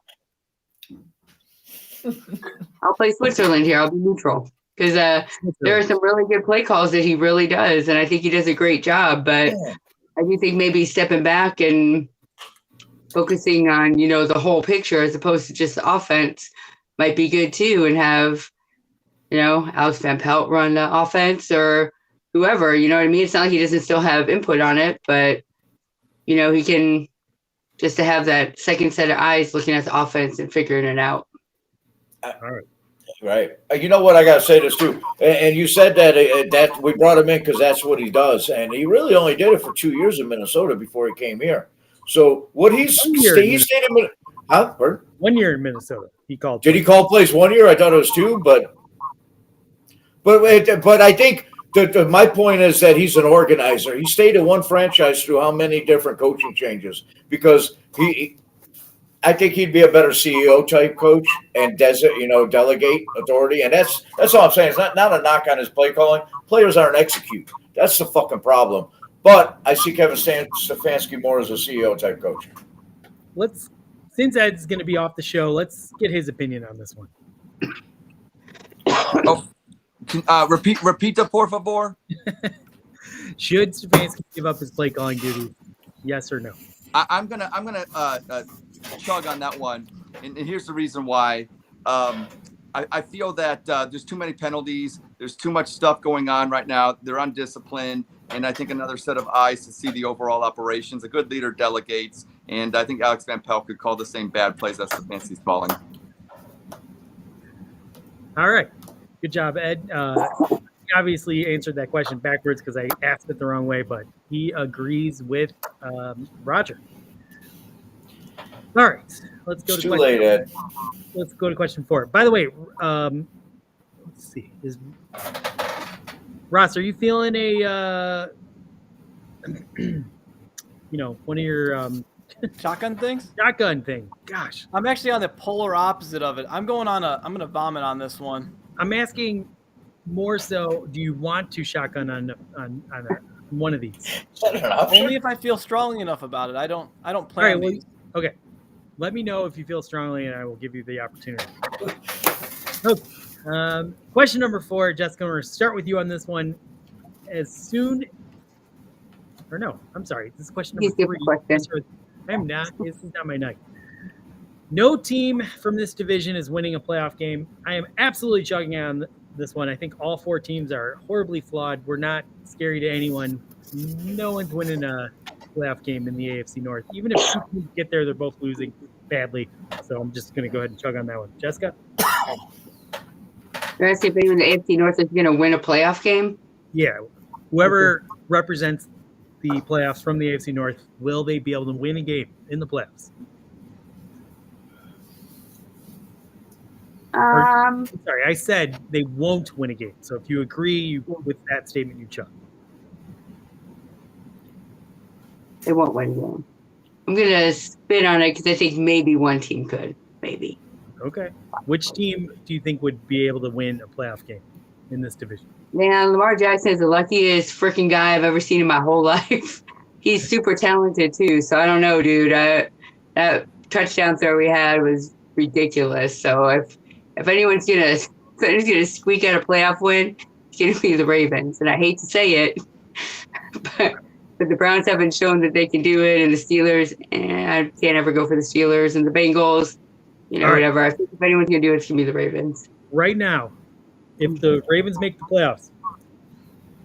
F: I'll play Switzerland here. I'll be neutral because there are some really good play calls that he really does, and I think he does a great job. But I do think maybe stepping back and focusing on the whole picture as opposed to just the offense might be good too, and have Alex Van Pelt run the offense or whoever. You know what I mean? It's not like he doesn't still have input on it, but he can. Just to have that second set of eyes looking at the offense and figuring it out.
A: All right.
B: Right. You know what? I got to say this too. And you said that we brought him in because that's what he does. And he really only did it for 2 years in Minnesota before he came here. So what he stayed in Minnesota. Huh? Pardon?
A: 1 year in Minnesota. He called.
B: Did he call plays 1 year? I thought it was 2, but I think my point is that he's an organizer. He stayed in one franchise through how many different coaching changes because I think he'd be a better CEO type coach and delegate authority. And that's all I'm saying. It's not a knock on his play calling. Players aren't execute. That's the fucking problem. But I see Kevin Stefanski more as a CEO type coach.
A: Since Ed's going to be off the show, let's get his opinion on this one.
C: Repita, por favor.
A: Should Stefanski give up his play calling duties? Yes or no?
C: I'm gonna chug on that one, and here's the reason why. I feel that there's too many penalties. There's too much stuff going on right now. They're undisciplined, and I think another set of eyes to see the overall operations. A good leader delegates, and I think Alex Van Pelt could call the same bad plays as Stefanski's calling.
A: All right. Good job, Ed. He obviously answered that question backwards because I asked it the wrong way, but he agrees with Roger. All right. Let's go
B: It's
A: to
B: too late, Ed.
A: Let's go to question 4. By the way, let's see. Ross, are you feeling a one of your
D: Shotgun things?
A: shotgun thing? Gosh.
D: I'm actually on the polar opposite of it. I'm gonna vomit on this one.
A: I'm asking more so, do you want to shotgun on one of these?
B: Is that an option?
D: Only if I feel strongly enough about it. I don't
A: All
D: plan
A: right, well,
D: these.
A: okay. Let me know if you feel strongly, and I will give you the opportunity. Okay. Question number 4, Jessica. I'm going to start with you on this one. As soon, or no, I'm sorry. This is question number 3.
F: Question.
A: I'm not. This is not my night. No team from this division is winning a playoff game. I am absolutely chugging on this one. I think all 4 teams are horribly flawed. We're not scary to anyone. No one's winning a playoff game in the AFC North. Even if 2 teams get there, they're both losing badly. So I'm just going to go ahead and chug on that one. Jessica?
F: You're asking if anyone in the AFC North is going to win a playoff game?
A: Yeah. Whoever represents the playoffs from the AFC North, will they be able to win a game in the playoffs? Sorry, I said they won't win a game. So if you agree with that statement, you chug.
F: They won't win a game. I'm going to spin on it because I think maybe one team could. Maybe.
A: Okay. Which team do you think would be able to win a playoff game in this division?
F: Man, Lamar Jackson is the luckiest freaking guy I've ever seen in my whole life. He's super talented too. So I don't know, dude. That touchdown throw we had was ridiculous. So if anyone's gonna squeak out a playoff win, it's gonna be the Ravens. And I hate to say it, but the Browns haven't shown that they can do it, and the Steelers, and I can't ever go for the Steelers and the Bengals. Whatever. I think if anyone's gonna do it, it's gonna be the Ravens.
A: Right now, if the Ravens make the playoffs,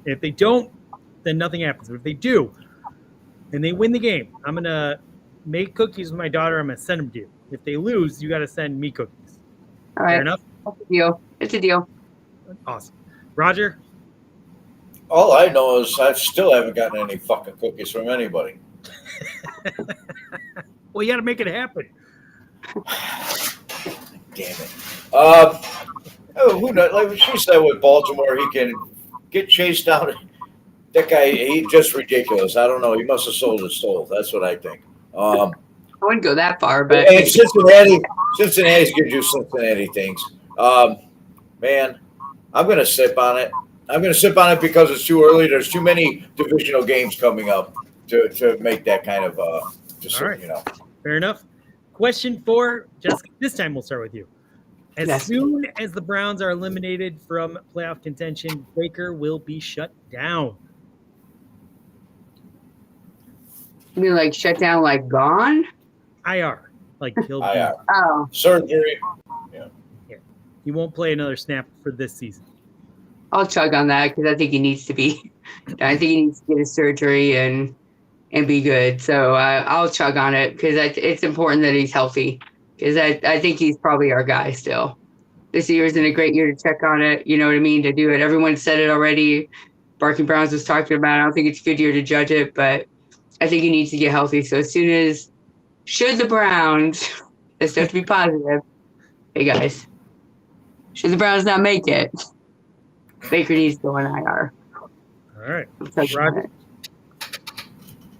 A: if they don't, then nothing happens. But if they do, and they win the game, I'm gonna make cookies with my daughter. I'm gonna send them to you. If they lose, you got to send me cookies.
F: All right.
A: Fair enough?
F: That's a deal. It's a deal.
A: Awesome. Roger?
B: All I know is I still haven't gotten any fucking cookies from anybody.
A: Well, you got to make it happen.
B: Damn it. Who knows? Like she said with Baltimore, he can get chased down. That guy, he's just ridiculous. I don't know. He must have sold his soul. That's what I think.
F: I wouldn't go that far, but
B: And Cincinnati's gives you Cincinnati things. Man, I'm going to sip on it. I'm going to sip on it because it's too early. There's too many divisional games coming up to make that kind of decision.
A: All right. Fair enough. Question 4, Jessica, this time we'll start with you. As soon as the Browns are eliminated from playoff contention, Baker will be shut down.
F: You mean like shut down, like gone?
A: IR. Like he'll
B: IR.
F: Oh.
B: Surgery. Yeah.
A: He won't play another snap for this season.
F: I'll chug on that because I think he needs to be. I think he needs to get his surgery and be good. So I'll chug on it because it's important that he's healthy because I think he's probably our guy still. This year isn't a great year to check on it. You know what I mean? To do it. Everyone said it already. Barking Browns was talking about it. I don't think it's a good year to judge it, but I think he needs to get healthy. So as soon as, should the Browns, let's have to be positive. Hey guys, should the Browns not make it, Baker needs to go on IR.
A: All right.
F: Roger.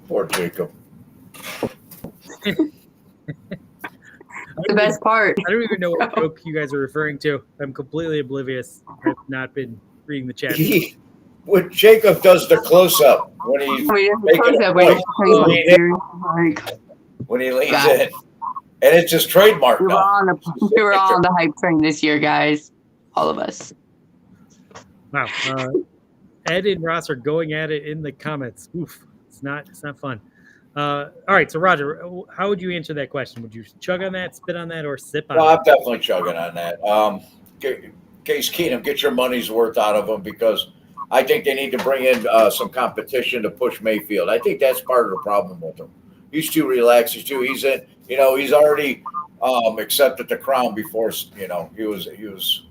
B: Poor Jacob.
F: The best part.
A: I don't even know what joke you guys are referring to. I'm completely oblivious. I've not been reading the chat.
B: When Jacob does the close-up, when he's making a point, when he leans in. And it's just trademark
F: We were
B: now.
F: all on the hype train this year, guys. All of us.
A: Wow. Ed and Ross are going at it in the comments. Oof, it's not fun. All right, so Roger, how would you answer that question? Would you chug on that, spit on that, or sip on
B: Well,
A: it?
B: I'm definitely chugging on that. Case Keenum, get your money's worth out of him because I think they need to bring in some competition to push Mayfield. I think that's part of the problem with him. He's too relaxed. He's in. He's already accepted the crown before. He was.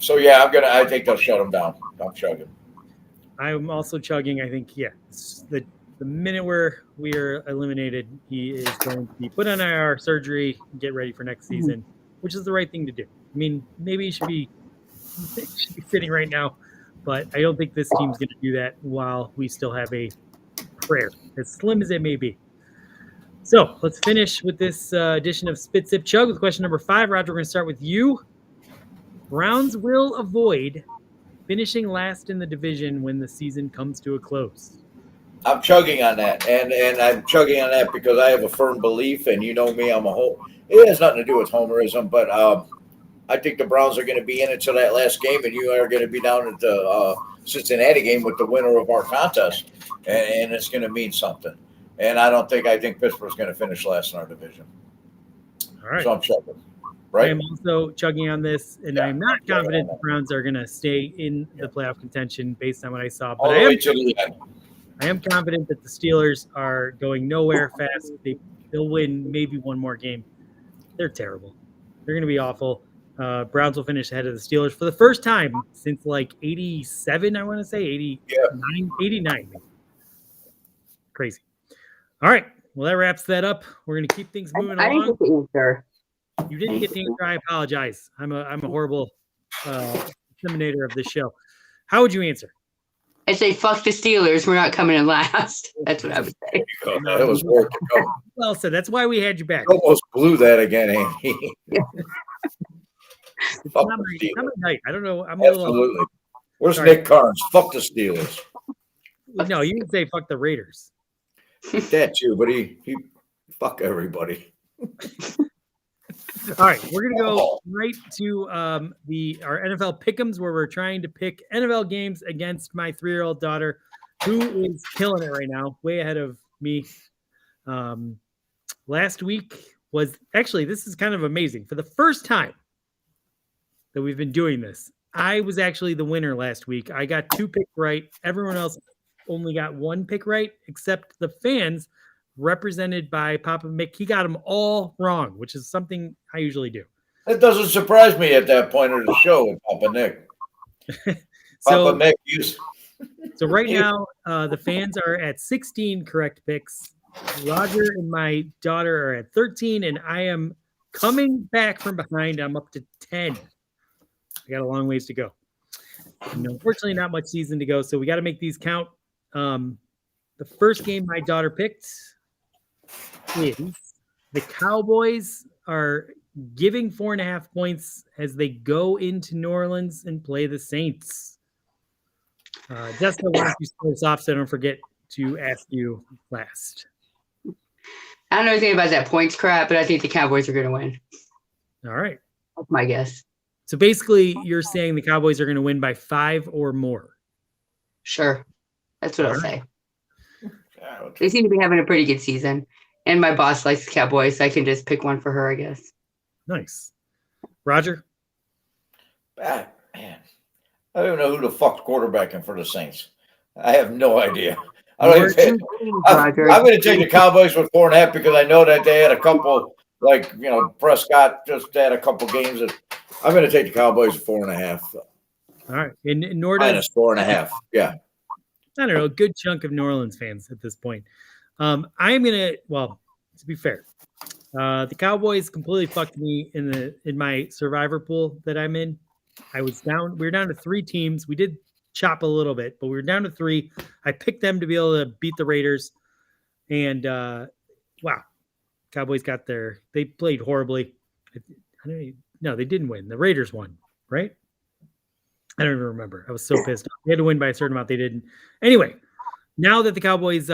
B: So yeah, I think they'll shut him down. I'm chugging.
A: I'm also chugging. I think the minute we are eliminated, he is going to be put on IR, surgery, get ready for next season, which is the right thing to do. I mean, maybe he should be sitting right now, but I don't think this team's going to do that while we still have a prayer, as slim as it may be. So let's finish with this edition of Spit Sip Chug with question number 5. Roger, we're going to start with you. Browns will avoid finishing last in the division when the season comes to a close.
B: I'm chugging on that, and I'm chugging on that because I have a firm belief, and you know me, I'm a whole. It has nothing to do with homerism, but I think the Browns are going to be in it to that last game, and you are going to be down at the Cincinnati game with the winner of our contest, and it's going to mean something. And I think Pittsburgh's going to finish last in our division.
A: All right.
B: So I'm chugging. Right.
A: I'm also chugging on this, and I'm not confident the Browns are going to stay in the playoff contention based on what I saw. But I am confident that the Steelers are going nowhere fast. They'll win maybe one more game. They're terrible. They're going to be awful. Browns will finish ahead of the Steelers for the first time since like 87, I want to say, 89. Crazy. All right. Well, that wraps that up. We're going to keep things moving along.
F: I didn't get the answer.
A: You didn't get the answer. I apologize. I'm a horrible disseminator of this show. How would you answer?
F: I say, fuck the Steelers. We're not coming in last. That's what I would say.
B: That was working.
A: Well said. That's why we had you back.
B: You almost blew that again, Andy.
A: It's not my night. I don't know.
B: Absolutely. Where's Nick Carnes? Fuck the Steelers.
A: No, you can say fuck the Raiders.
B: That too, but he fuck everybody.
A: All right, we're gonna go right to our NFL pick'ems, where we're trying to pick NFL games against my 3-year-old daughter, who is killing it right now, way ahead of me. Last week was actually, this is kind of amazing. For the first time that we've been doing this, I was actually the winner last week. I got 2 picks right. Everyone else only got 1 pick right, except the fans, represented by Papa Mick. He got them all wrong, which is something I usually do.
B: That doesn't surprise me at that point of the show with Papa Nick. Papa Mick,
A: so right now, the fans are at 16 correct picks. Roger and my daughter are at 13, and I am coming back from behind. I'm up to 10. I got a long ways to go. And unfortunately, not much season to go, so we got to make these count. The first game my daughter picked is the Cowboys are giving 4.5 points as they go into New Orleans and play the Saints. Jessica, why don't you start us off so I don't forget to ask you last?
F: I don't know anything about that points crap, but I think the Cowboys are going to win.
A: All right.
F: That's my guess.
A: So basically, you're saying the Cowboys are going to win by 5 or more.
F: Sure. That's what I'll say. They seem to be having a pretty good season. And my boss likes the Cowboys, so I can just pick one for her, I guess.
A: Nice. Roger?
B: Man, I don't even know who the fuck's quarterbacking for the Saints. I have no idea. I'm going to take the Cowboys with 4.5 because I know that they had a couple, Prescott just had a couple games. I'm going to take the Cowboys with 4.5.
A: All right. And nor does
B: -4.5. Yeah.
A: I don't know, a good chunk of New Orleans fans at this point. I'm going to, to be fair, the Cowboys completely fucked me in my survivor pool that I'm in. We were down to 3 teams. We did chop a little bit, but we were down to 3. I picked them to be able to beat the Raiders. And Cowboys they played horribly. No, they didn't win. The Raiders won, right? I don't even remember. I was so pissed off. They had to win by a certain amount. They didn't. Anyway, now that the Cowboys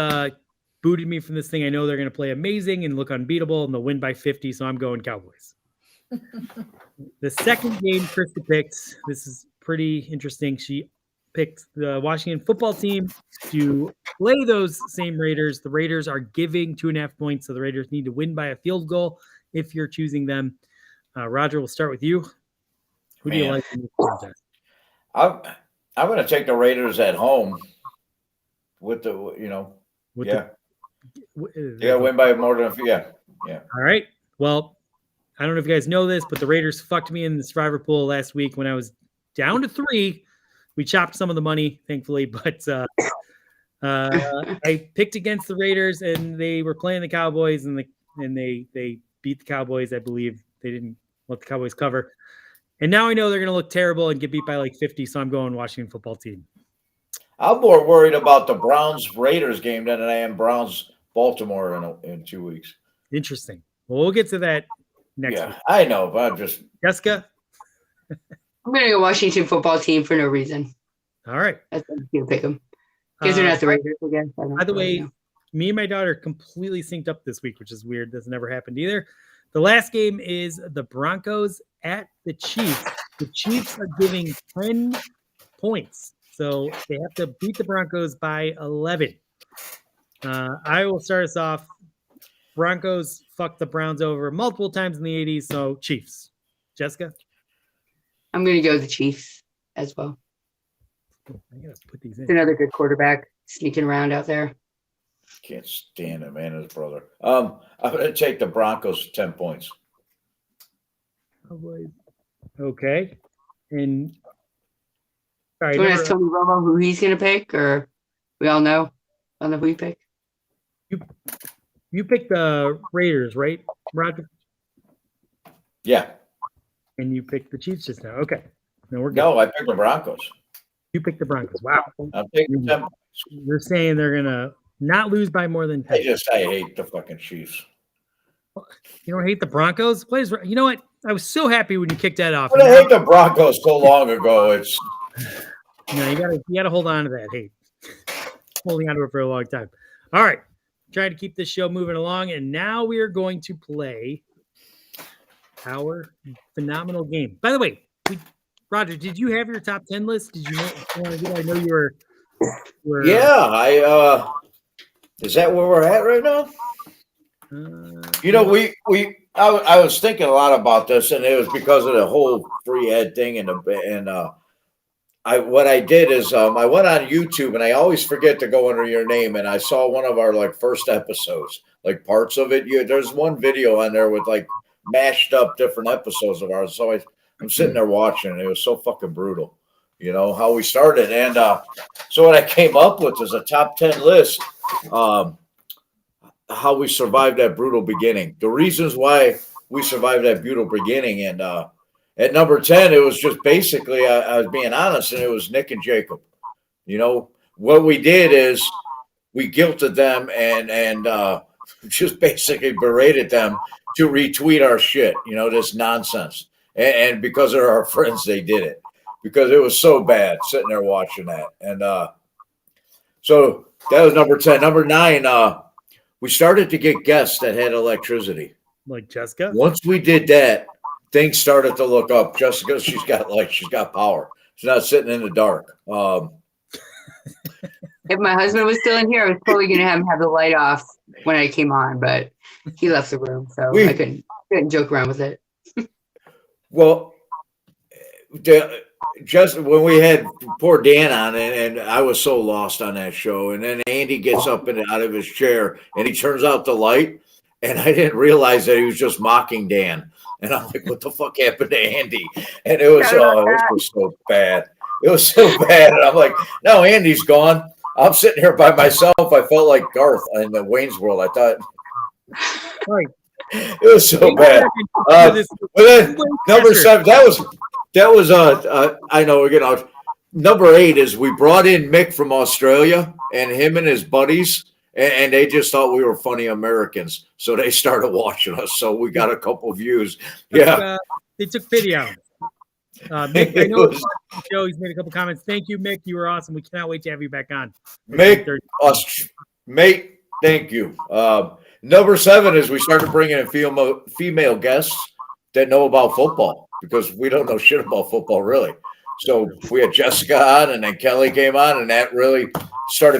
A: booted me from this thing, I know they're going to play amazing and look unbeatable, and they'll win by 50, so I'm going Cowboys. The second game Krista picked, this is pretty interesting. She picked the Washington football team to play those same Raiders. The Raiders are giving 2.5 points, so the Raiders need to win by a field goal if you're choosing them. Roger, we'll start with you. Who do you like in this contest?
B: I'm going to take the Raiders at home with the, win by more than yeah.
A: All right. Well, I don't know if you guys know this, but the Raiders fucked me in the survivor pool last week when I was down to 3. We chopped some of the money, thankfully, but I picked against the Raiders, and they were playing the Cowboys, and they beat the Cowboys. I believe they didn't let the Cowboys cover. And now I know they're going to look terrible and get beat by like 50, so I'm going Washington football team.
B: I'm more worried about the Browns-Raiders game than I am Browns-Baltimore in 2 weeks.
A: Interesting. Well, we'll get to that next week.
B: I know, but I'm just...
A: Jessica?
F: I'm going to go Washington football team for no reason.
A: All right.
F: I think you'll pick them. Because they're not the Raiders again.
A: By the way, me and my daughter completely synced up this week, which is weird. That's never happened either. The last game is the Broncos at the Chiefs. The Chiefs are giving 10 points. So they have to beat the Broncos by 11. I will start us off. Broncos fucked the Browns over multiple times in the 80s, so Chiefs. Jessica?
F: I'm going to go the Chiefs as well.
A: I gotta put these in.
F: It's another good quarterback sneaking around out there.
B: Can't stand him and his brother. I'm going to take the Broncos 10 points.
A: Okay. And all right,
F: Do you want to ask Tony Romo who he's going to pick, or we all know? I don't know who you pick.
A: You picked the Raiders, right, Roger?
B: Yeah.
A: And you picked the Chiefs just now. Okay.
B: No, I picked the Broncos.
A: You picked the Broncos. Wow.
B: I'm taking them.
A: You're saying they're going to not lose by more than 10.
B: I hate the fucking Chiefs.
A: You don't hate the Broncos? You know what? I was so happy when you kicked that off.
B: But I hate the Broncos so long ago. It's
A: you gotta hold on to that hate. Holding on to it for a long time. All right. Trying to keep this show moving along, and now we are going to play our phenomenal game. By the way, Roger, did you have your top 10 list? Did you know? I know you were.
B: Yeah, is that where we're at right now? I was thinking a lot about this, and it was because of the whole free ed thing, what I did is I went on YouTube, and I always forget to go under your name, and I saw one of our first episodes, parts of it. There's one video on there with mashed up different episodes of ours. So I'm sitting there watching, and it was so fucking brutal, how we started. And so what I came up with is a top 10 list. How we survived that brutal beginning, the reasons why we survived that brutal beginning. And at number 10, it was just basically, I was being honest, and it was Nick and Jacob. What we did is we guilted them and just basically berated them to retweet our shit, this nonsense. And because they're our friends, they did it because it was so bad sitting there watching that. And so that was number 10. Number 9, we started to get guests that had electricity.
A: Like Jessica?
B: Once we did that, things started to look up. Jessica, she's got power. She's not sitting in the dark.
F: If my husband was still in here, I was probably going to have him have the light off when I came on, but he left the room, so I couldn't joke around with it.
B: Well, just when we had poor Dan on, and I was so lost on that show, and then Andy gets up and out of his chair, and he turns out the light, and I didn't realize that he was just mocking Dan. And I'm like, what the fuck happened to Andy? And it was so bad. It was so bad. And I'm like, no, Andy's gone. I'm sitting here by myself. I felt like Garth in the Wayne's World. I thought it was so bad. But then number 7, that was I know we're getting out. Number 8 is we brought in Mick from Australia, and him and his buddies. And they just thought we were funny Americans, so they started watching us. So we got a couple views. Yeah,
A: they took pity on us. Mick, I know Joe. He's made a couple comments. Thank you, Mick. You were awesome. We cannot wait to have you back on.
B: Mick, mate, thank you. Number 7 is we started bringing in female guests that know about football because we don't know shit about football really. So we had Jessica on, and then Kelly came on, and that really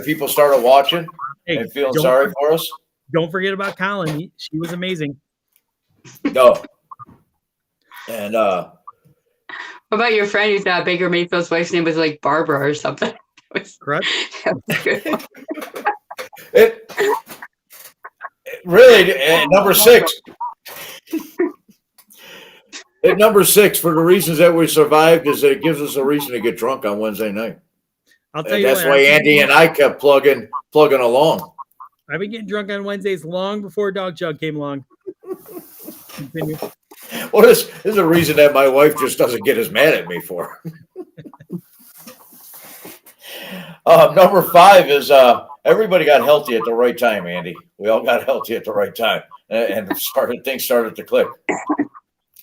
B: people started watching and feeling sorry for us.
A: Don't forget about Colin. She was amazing.
B: No. And
F: what about your friend who's not Baker Mayfield's wife's name was like Barbara or something?
A: Correct.
B: it really number 6. At number 6, for the reasons that we survived, is that it gives us a reason to get drunk on Wednesday night.
A: I'll tell you
B: that's why Andy and I kept plugging along.
A: I've been getting drunk on Wednesdays long before Dog Jug came along. Continue.
B: Well, this is a reason that my wife just doesn't get as mad at me for. Number 5 is everybody got healthy at the right time, Andy. We all got healthy at the right time, and things started to click.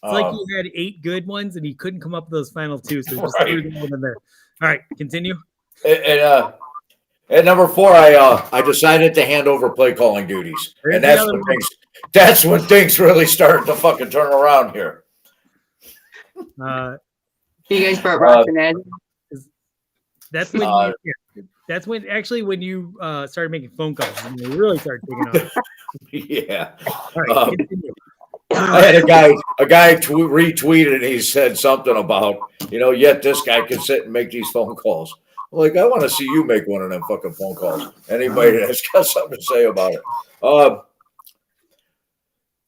A: It's like you had 8 good ones, and you couldn't come up with those final 2, so just threw them in there. All right, continue.
B: And at number 4, I decided to hand over play calling duties, and that's when things really started to fucking turn around here.
F: You guys brought Ross and Ed.
A: That's when that's when you started making phone calls and you really started taking off.
B: Yeah.
A: All right, continue.
B: I had a guy retweeted, and he said something about, yet this guy can sit and make these phone calls. I'm like, I want to see you make one of them fucking phone calls. Anybody that's got something to say about it.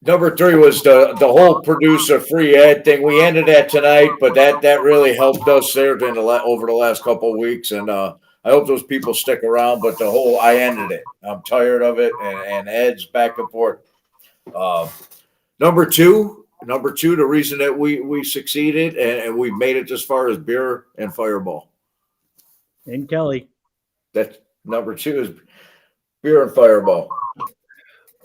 B: Number 3 was the whole producer free ad thing. We ended that tonight, but that really helped us there over the last couple of weeks, and I hope those people stick around. But I ended it. I'm tired of it, and Ed's back and forth. Number two, the reason that we succeeded and we made it this far is beer and Fireball.
A: And Kelly.
B: That's number 2 is beer and Fireball.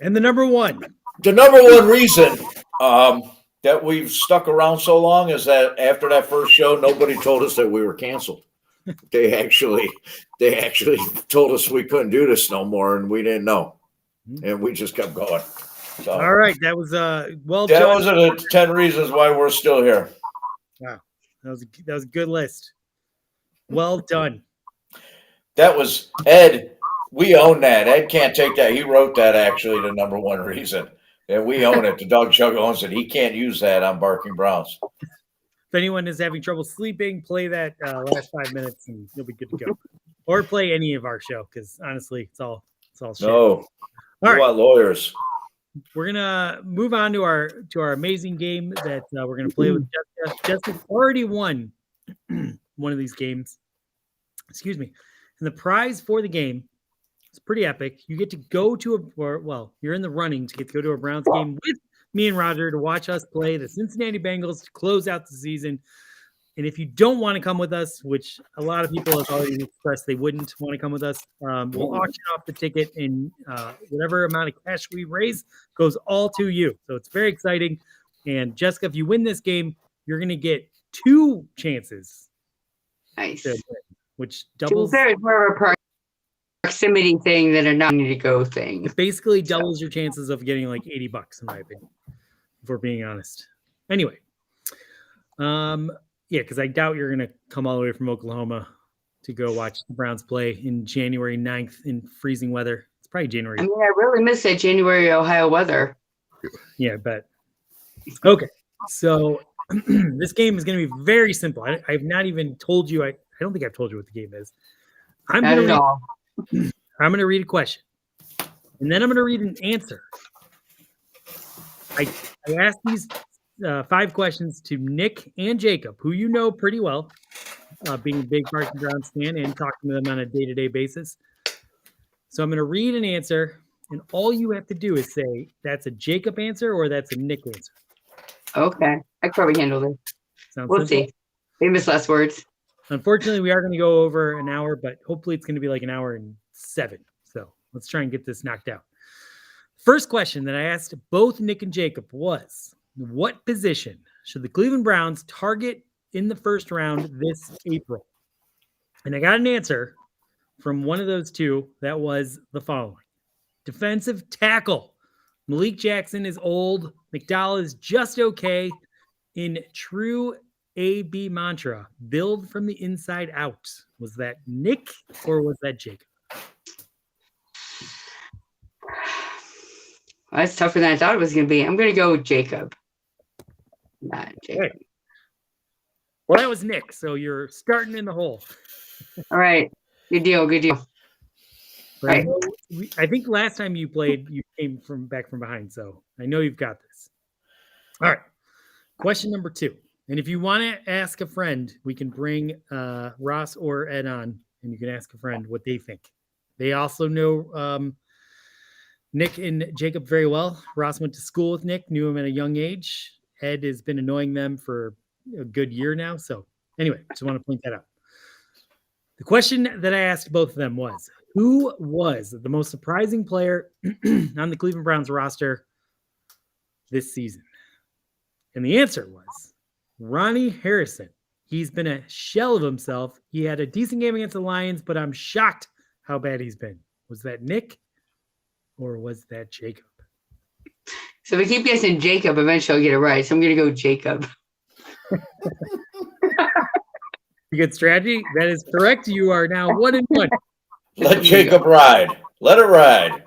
A: And the number 1.
B: The number 1 reason that we've stuck around so long is that after that first show, nobody told us that we were canceled. They actually told us we couldn't do this no more, and we didn't know, and we just kept going. So,
A: all right, that was well.
B: That was the 10 reasons why we're still here.
A: Wow, that was a good list. Well done.
B: That was Ed. We own that. Ed can't take that. He wrote that, actually, the number 1 reason. And we own it. The Dog Chug owns it. He can't use that on Barking Browns.
A: If anyone is having trouble sleeping, play that last 5 minutes and you'll be good to go. Or play any of our show, because honestly, it's all shit.
B: No. We want lawyers.
A: We're gonna move on to our amazing game that we're gonna play with Jessica. Jessica already won one of these games. Excuse me. And the prize for the game is pretty epic. You get to go to you're in the running to get to go to a Browns game with me and Roger to watch us play the Cincinnati Bengals to close out the season. And if you don't want to come with us, which a lot of people have already expressed they wouldn't want to come with us, we'll auction off the ticket, and whatever amount of cash we raise goes all to you. So it's very exciting. And Jessica, if you win this game, you're going to get 2 chances.
F: Nice.
A: Which doubles.
F: It's more of a proximity thing than a non-need-to-go thing.
A: It basically doubles your chances of getting like $80, in my opinion, if we're being honest. Anyway. Yeah, because I doubt you're going to come all the way from Oklahoma to go watch the Browns play in January 9th in freezing weather. It's probably January.
F: I mean, I really miss that January Ohio weather.
A: Yeah, I bet. Okay, so this game is going to be very simple. I've not even told you. I don't think I've told you what the game is. I'm going to read a question, and then I'm going to read an answer. I asked these 5 questions to Nick and Jacob, who you know pretty well, being a big Barking Browns fan and talking to them on a day-to-day basis. So I'm going to read an answer, and all you have to do is say that's a Jacob answer or that's a Nick answer.
F: Okay. I could probably handle it. We'll see. Famous last words.
A: Unfortunately, we are going to go over an hour, but hopefully it's going to be like an hour and 7. So let's try and get this knocked out. First question that I asked both Nick and Jacob was, what position should the Cleveland Browns target in the first round this April? And I got an answer from one of those 2 that was the following. Defensive tackle. Malik Jackson is old. McDowell is just okay. In true AB mantra, build from the inside out? Was that Nick or was that Jacob?
F: Well, that's tougher than I thought it was going to be. I'm going to go with Jacob. Not Jacob.
A: Okay. Well, that was Nick, so you're starting in the hole.
F: All right. Good deal. Good deal.
A: Right. I think last time you played, you came back from behind, so I know you've got this. All right. Question number 2. And if you want to ask a friend, we can bring Ross or Ed on, and you can ask a friend what they think. They also know Nick and Jacob very well. Ross went to school with Nick, knew him at a young age. Ed has been annoying them for a good year now. So anyway, just want to point that out. The question that I asked both of them was, who was the most surprising player on the Cleveland Browns roster this season? And the answer was Ronnie Harrison. He's been a shell of himself. He had a decent game against the Lions, but I'm shocked how bad he's been. Was that Nick or was that Jacob?
F: So if I keep guessing Jacob, eventually I'll get it right. So I'm going to go Jacob.
A: Good strategy. That is correct. You are now 1-1.
B: Let Jacob ride. Let it ride.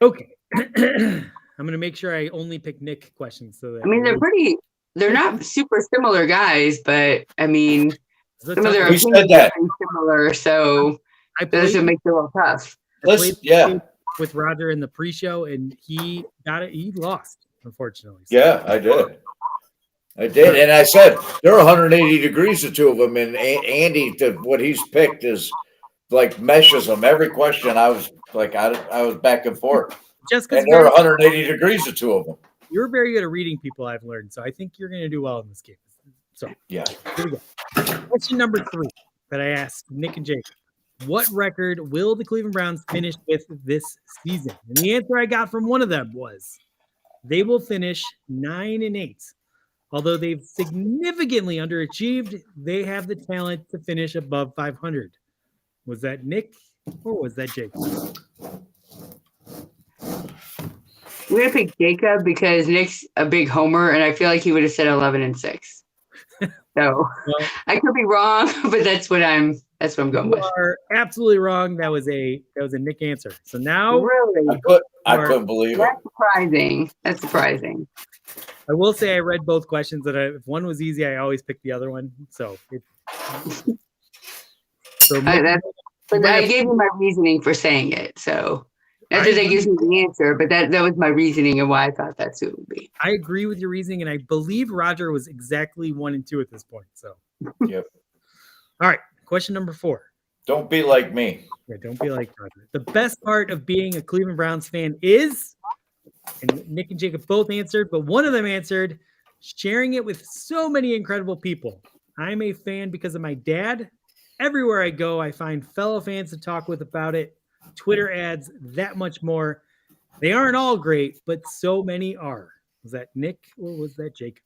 A: Okay. I'm going to make sure I only pick Nick questions. So that
F: I mean, they're not super similar guys, but I mean, some of their
B: We
F: opinions
B: said that.
F: are similar, so that doesn't make it a little tough.
A: With Roger in the pre-show, and he got it. He lost, unfortunately. So.
B: Yeah, I did. And I said they're 180 degrees, the two of them. And Andy, what he's picked is like meshes them. Every question I was like, I was back and forth.
A: Just
B: and they're 180 degrees, the two of them.
A: You're very good at reading people, I've learned. So I think you're going to do well in this game. So
B: yeah.
A: Here we go. Question number 3 that I asked Nick and Jake. What record will the Cleveland Browns finish with this season? And the answer I got from one of them was they will finish 9-8. Although they've significantly underachieved, they have the talent to finish above 500. Was that Nick or was that Jake?
F: We're going to pick Jacob because Nick's a big homer, and I feel like he would have said 11-6. So well, I could be wrong, but that's what I'm going with.
A: You are absolutely wrong. That was a Nick answer. So now
F: really,
B: I couldn't believe it.
F: That's surprising.
A: I will say I read both questions. That if one was easy, I always pick the other one. So
F: I gave you my reasoning for saying it. So not that gives me the answer, but that was my reasoning and why I thought that's who it would be.
A: I agree with your reasoning, and I believe Roger was exactly 1 and 2 at this point. So
B: yep.
A: All right. Question number 4.
B: Don't be like me.
A: Yeah, don't be like Roger. The best part of being a Cleveland Browns fan is, and Nick and Jacob both answered, but one of them answered, sharing it with so many incredible people. I'm a fan because of my dad. Everywhere I go, I find fellow fans to talk with about it. Twitter ads, that much more. They aren't all great, but so many are. Was that Nick or was that Jacob?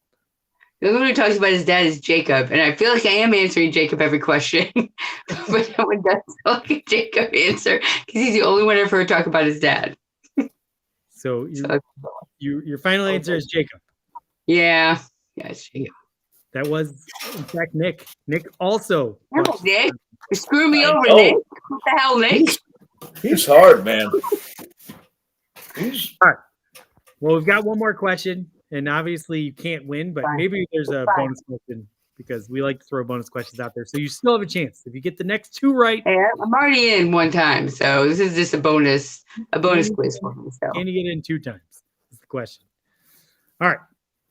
F: The only one who talks about his dad is Jacob, and I feel like I am answering Jacob every question, but no one does like a Jacob answer because he's the only one I've heard talk about his dad.
A: So your final answer is Jacob.
F: Yeah, it's Jacob.
A: That was, in fact, Nick. Nick also.
F: No, Nick, you screwed me over, Nick. What the hell, Nick?
B: He's hard, man.
A: All right. Well, we've got one more question, and obviously you can't win, but maybe there's a bonus question because we like to throw bonus questions out there. So you still have a chance. If you get the next 2 right.
F: Hey, I'm already in 1 time, so this is just a bonus quiz for me. So.
A: Can you get in 2 times? Is the question. All right.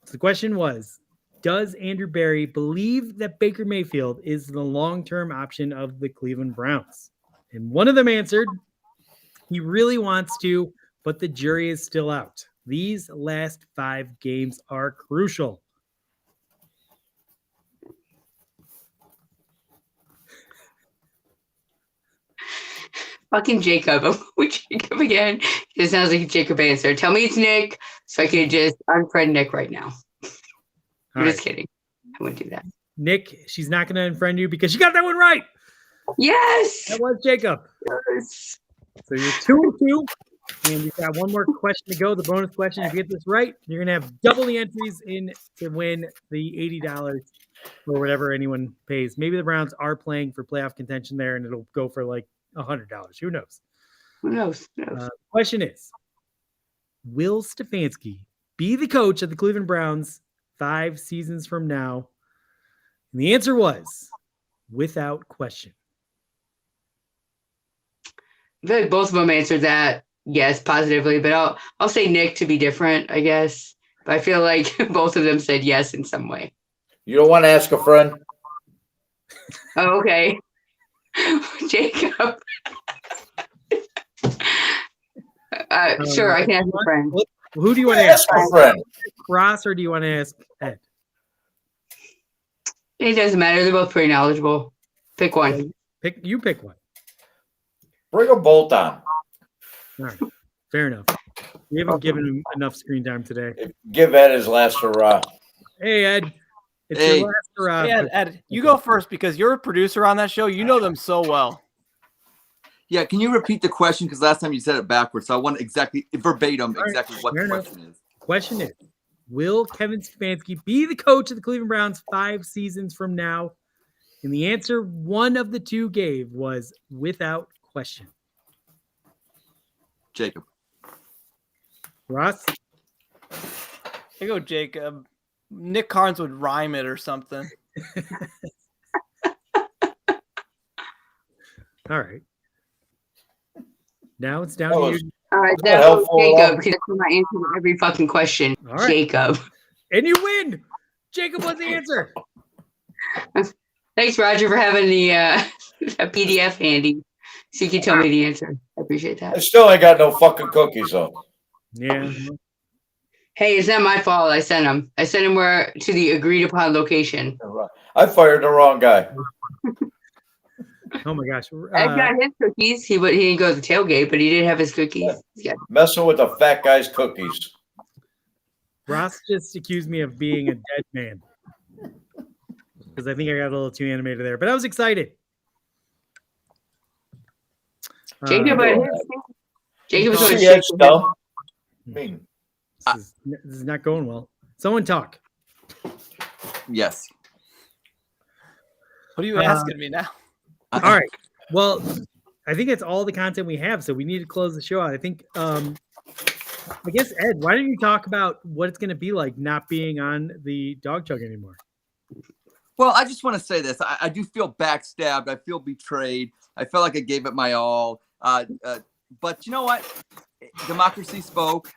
A: So the question was, does Andrew Berry believe that Baker Mayfield is the long-term option of the Cleveland Browns? And one of them answered, he really wants to, but the jury is still out. These last 5 games are crucial.
F: Fucking Jacob. I'm with Jacob again. It sounds like a Jacob answer. Tell me it's Nick so I can just unfriend Nick right now. I'm just kidding. I wouldn't do that.
A: Nick, she's not going to unfriend you because you got that one right.
F: Yes.
A: That was Jacob.
F: Yes.
A: So you're 2-2. And we've got one more question to go. The bonus question. If you get this right, you're going to have double the entries in to win the $80 or whatever anyone pays. Maybe the Browns are playing for playoff contention there, and it'll go for like $100. Who knows?
F: Who knows?
A: Question is, will Stefanski be the coach of the Cleveland Browns 5 seasons from now? And the answer was without question.
F: I feel like both of them answered that yes positively, but I'll say Nick to be different, I guess. But I feel like both of them said yes in some way.
B: You don't want to ask a friend?
F: Oh, okay. Jacob. Sure, I can ask a friend.
A: Who do you want to ask?
B: A friend.
A: Ross, or do you want to ask Ed?
F: It doesn't matter. They're both pretty knowledgeable. Pick one.
A: Pick one.
B: Bring them both on.
A: All right. Fair enough. We haven't given him enough screen time today.
B: Give Ed his last hurrah.
A: Hey, Ed. It's
C: Hey.
A: your last hurrah.
D: Hey, Ed, you go first because you're a producer on that show. You know them so well.
C: Yeah, can you repeat the question? Because last time you said it backwards. So I want exactly verbatim exactly what the question is.
A: Question is, will Kevin Stefanski be the coach of the Cleveland Browns 5 seasons from now? And the answer one of the two gave was without question.
C: Jacob.
A: Ross?
D: I go Jacob. Nick Carnes would rhyme it or something.
A: All right. Now it's down to you.
F: All right, that was Jacob, because that's my answer to every fucking question.
A: All right.
F: Jacob.
A: And you win. Jacob was the answer.
F: Thanks, Roger, for having the a PDF handy so you can tell me the answer. I appreciate
B: I
F: that.
B: still ain't got no fucking cookies, though.
A: Yeah.
F: Hey, it's not my fault. I sent them. I sent them to the agreed upon location.
B: I fired the wrong guy.
A: Oh my gosh.
F: Ed got his cookies. He didn't go to the tailgate, but he did have his cookies. Yeah.
B: Messing with the fat guy's cookies.
A: Ross just accused me of being a dead man. Because I think I got a little too animated there. But I was excited.
F: Jacob was going to
B: See,
F: shake
B: Ed's
F: his
B: dumb. I mean,
A: this is not going well. Someone talk.
C: Yes.
D: What are you asking me now?
A: All right. Well, I think that's all the content we have. So we need to close the show out. I think, I guess, Ed, why don't you talk about what it's going to be like not being on the Dog Chug anymore?
C: Well, I just want to say this. I do feel backstabbed. I feel betrayed. I felt like I gave it my all. But you know what? Democracy spoke.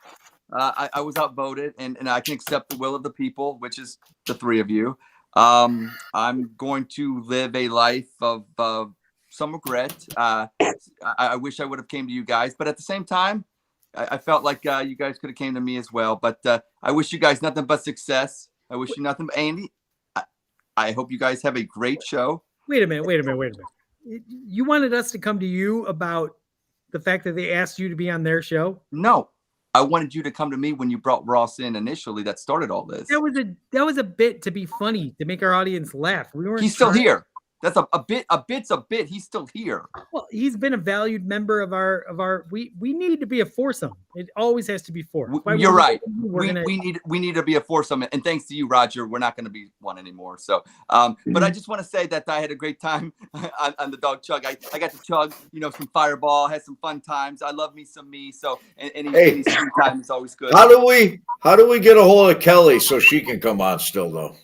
C: I was outvoted, and I can accept the will of the people, which is the three of you. I'm going to live a life of some regret. I wish I would have came to you guys, but at the same time, I felt like you guys could have came to me as well. But I wish you guys nothing but success. I wish you nothing but Andy. I hope you guys have a great show.
A: Wait a minute. You wanted us to come to you about the fact that they asked you to be on their show?
C: No, I wanted you to come to me when you brought Ross in initially. That started all this.
A: That was a bit to be funny, to make our audience laugh. We weren't.
C: He's still here. That's a bit. A bit's a bit. He's still here.
A: Well, he's been a valued member of our. We need to be a foursome. It always has to be four.
C: You're right. We need to be a foursome, and thanks to you, Roger, we're not going to be one anymore. So, but I just want to say that I had a great time on the Dog Chug. I got to chug, some Fireball, had some fun times. I love me some me. So, any screen time is always good.
B: How do we get a hold of Kelly so she can come on still though?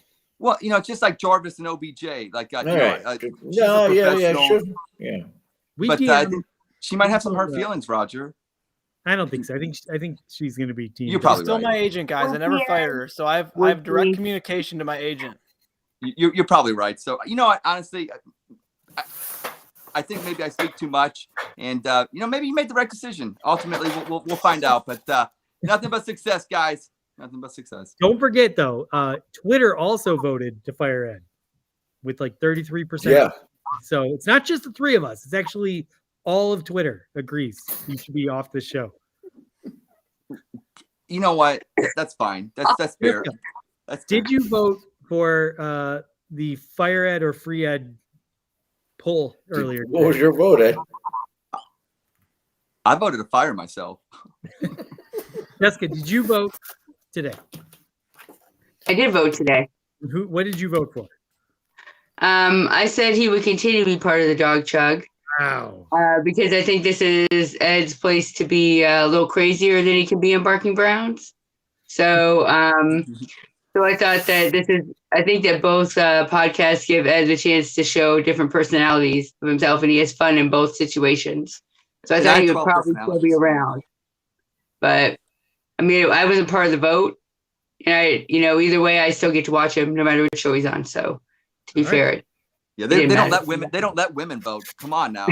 C: Well, it's just like Jarvis and OBJ. Like, she's
B: yeah,
C: professional.
B: sure. Yeah.
C: But I think she might have some hurt feelings, Roger.
A: I don't think so. I think she's going to be team.
C: You're probably
D: Still
C: right.
D: my agent, guys. I never fired her, so I have direct communication to my agent.
C: You're probably right. So honestly, I think maybe I speak too much, and maybe you made the right decision. Ultimately, we'll find out. But nothing but success, guys. Nothing but success.
A: Don't forget though, Twitter also voted to fire Ed with like 33%.
B: Yeah.
A: So it's not just the three of us. It's actually all of Twitter agrees he should be off the show.
C: You know what? That's fine. That's fair.
A: Did you vote for the fire Ed or free Ed poll earlier?
B: What was your vote, Ed?
C: I voted to fire myself.
A: Jessica, did you vote today?
F: I did vote today.
A: What did you vote for?
F: I said he would continue to be part of the dog chug.
A: Wow.
F: Because I think this is Ed's place to be a little crazier than he can be in Barking Browns. So, so I thought that I think that both podcasts give Ed the chance to show different personalities of himself, and he has fun in both situations. So I thought he would probably still be around. But I mean, I wasn't part of the vote, and either way, I still get to watch him no matter which show he's on. So, to be fair,
C: yeah, they don't let women. They don't let women vote. Come on now.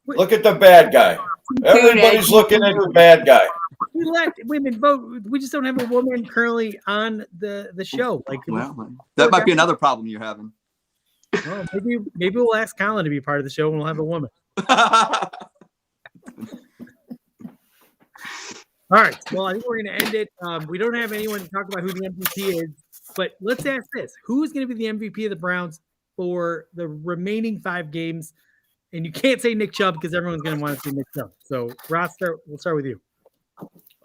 B: Look at the bad guy. Everybody's looking at the bad guy.
A: We let women vote. We just don't have a woman currently on the show. Like,
C: well, that might be another problem you're having.
A: Well, maybe we'll ask Colin to be part of the show, and we'll have a woman. All right. Well, I think we're going to end it. We don't have anyone to talk about who the MVP is, but let's ask this: who is going to be the MVP of the Browns for the remaining 5 games? And you can't say Nick Chubb because everyone's going to want to see Nick Chubb. So, Ross, we'll start with you.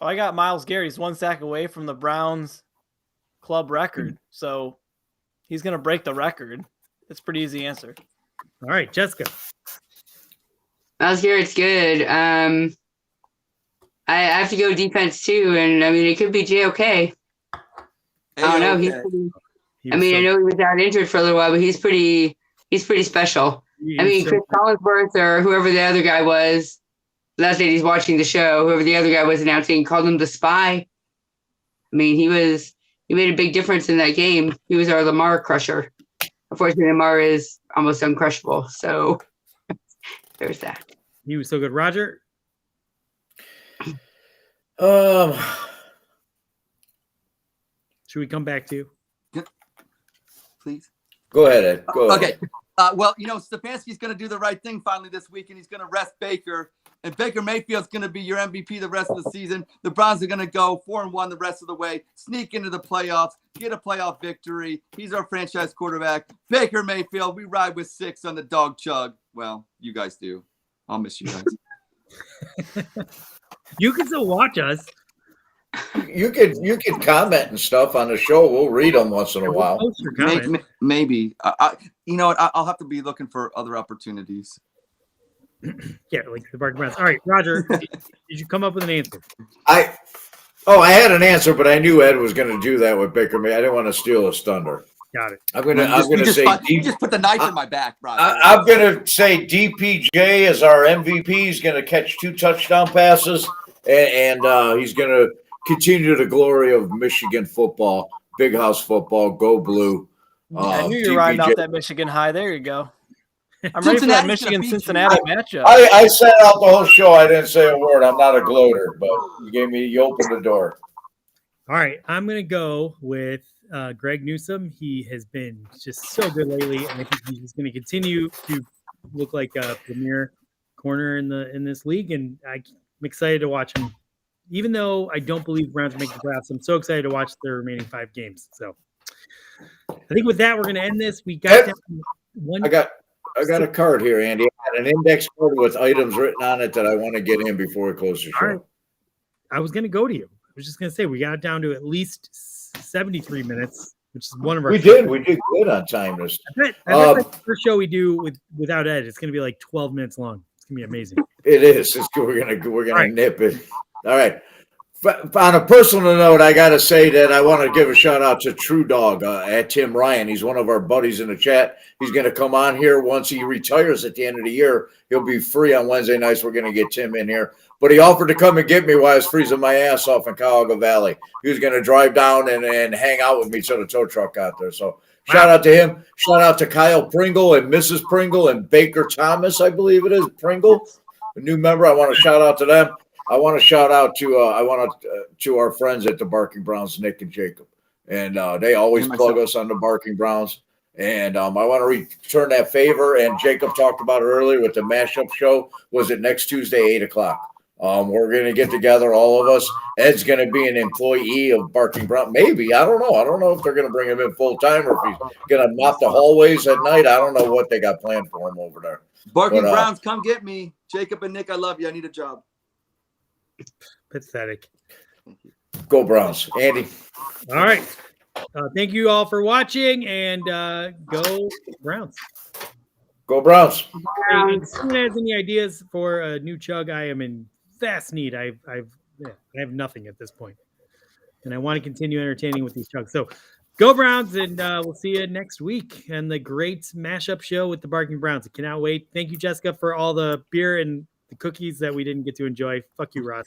D: I got Myles Garrett. He's 1 sack away from the Browns club record. So he's going to break the record. It's a pretty easy answer.
A: All right, Jessica.
F: Myles Garrett's good. I have to go defense too. And I mean, it could be JOK. I don't know. I know he was out injured for a little while, but he's pretty special. Chris Collinsworth or whoever the other guy was, last night he's watching the show, whoever the other guy was announcing, called him the spy. I mean, he made a big difference in that game. He was our Lamar crusher. Unfortunately, Lamar is almost uncrushable. So there's that.
A: He was so good. Roger?
B: Should
A: we come back to you?
C: Please.
B: Go ahead, Ed. Go ahead.
C: Okay. Well, Stefanski's going to do the right thing finally this week, and he's going to rest Baker. And Baker Mayfield's going to be your MVP the rest of the season. The Browns are going to go 4-1 the rest of the way, sneak into the playoffs, get a playoff victory. He's our franchise quarterback. Baker Mayfield, we ride with 6 on the dog chug. Well, you guys do. I'll miss you guys.
A: You can still watch us.
B: You could comment and stuff on the show. We'll read them once in a while.
C: Maybe. I'll have to be looking for other opportunities.
A: Yeah, like the Barking Browns. All right, Roger, did you come up with an answer?
B: I had an answer, but I knew Ed was going to do that with Baker May. I didn't want to steal his thunder.
A: Got it.
B: I'm going to say
C: you just put the knife in my back, Roger.
B: I'm going to say DPJ is our MVP. He's going to catch 2 touchdown passes, and he's going to continue the glory of Michigan football, big house football, go blue.
D: I knew you were riding out that Michigan high. There you go. I'm ready for that Michigan-Cincinnati matchup.
B: I sat out the whole show. I didn't say a word. I'm not a gloater, but you opened the door.
A: All right, I'm going to go with Greg Newsome. He has been just so good lately, and I think he's going to continue to look like a premier corner in this league, and I'm excited to watch him. Even though I don't believe Browns make the playoffs, I'm so excited to watch the remaining 5 games. So I think with that, we're going to end this. We got one.
B: I got a card here, Andy. I got an index card with items written on it that I want to get in before we close the show.
A: Right. I was going to go to you. I was just going to say we got it down to at least 73 minutes, which is one of our.
B: We did good on time.
A: I bet the first show we do without Ed, it's going to be like 12 minutes long. It's going to be amazing.
B: It is. We're gonna nip it. All right. On a personal note, I got to say that I want to give a shout out to True Dog at Tim Ryan. He's one of our buddies in the chat. He's going to come on here once he retires at the end of the year. He'll be free on Wednesday nights. We're going to get Tim in here. But he offered to come and get me while I was freezing my ass off in Cuyahoga Valley. He was going to drive down and hang out with me till the tow truck got there. So shout out to him. Shout out to Kyle Pringle and Mrs. Pringle and Baker Thomas, I believe it is, Pringle, a new member. I want to shout out to them. I want to shout out to our friends at the Barking Browns, Nick and Jacob, and they always plug us on the Barking Browns. And I want to return that favor. And Jacob talked about it earlier with the mashup show. Was it next Tuesday, 8:00? We're going to get together, all of us. Ed's going to be an employee of Barking Brown. Maybe. I don't know. I don't know if they're going to bring him in full time or if he's going to mop the hallways at night. I don't know what they got planned for him over there.
C: Barking Browns, come get me. Jacob and Nick, I love you. I need a job.
A: Pathetic.
B: Go Browns. Andy.
A: All right. Thank you all for watching, and go Browns.
B: Go Browns.
A: Hey, if anyone has any ideas for a new chug, I am in vast need. I have nothing at this point, and I want to continue entertaining with these chugs. So go Browns, and we'll see you next week and the great mashup show with the Barking Browns. I cannot wait. Thank you, Jessica, for all the beer and the cookies that we didn't get to enjoy. Fuck you, Ross.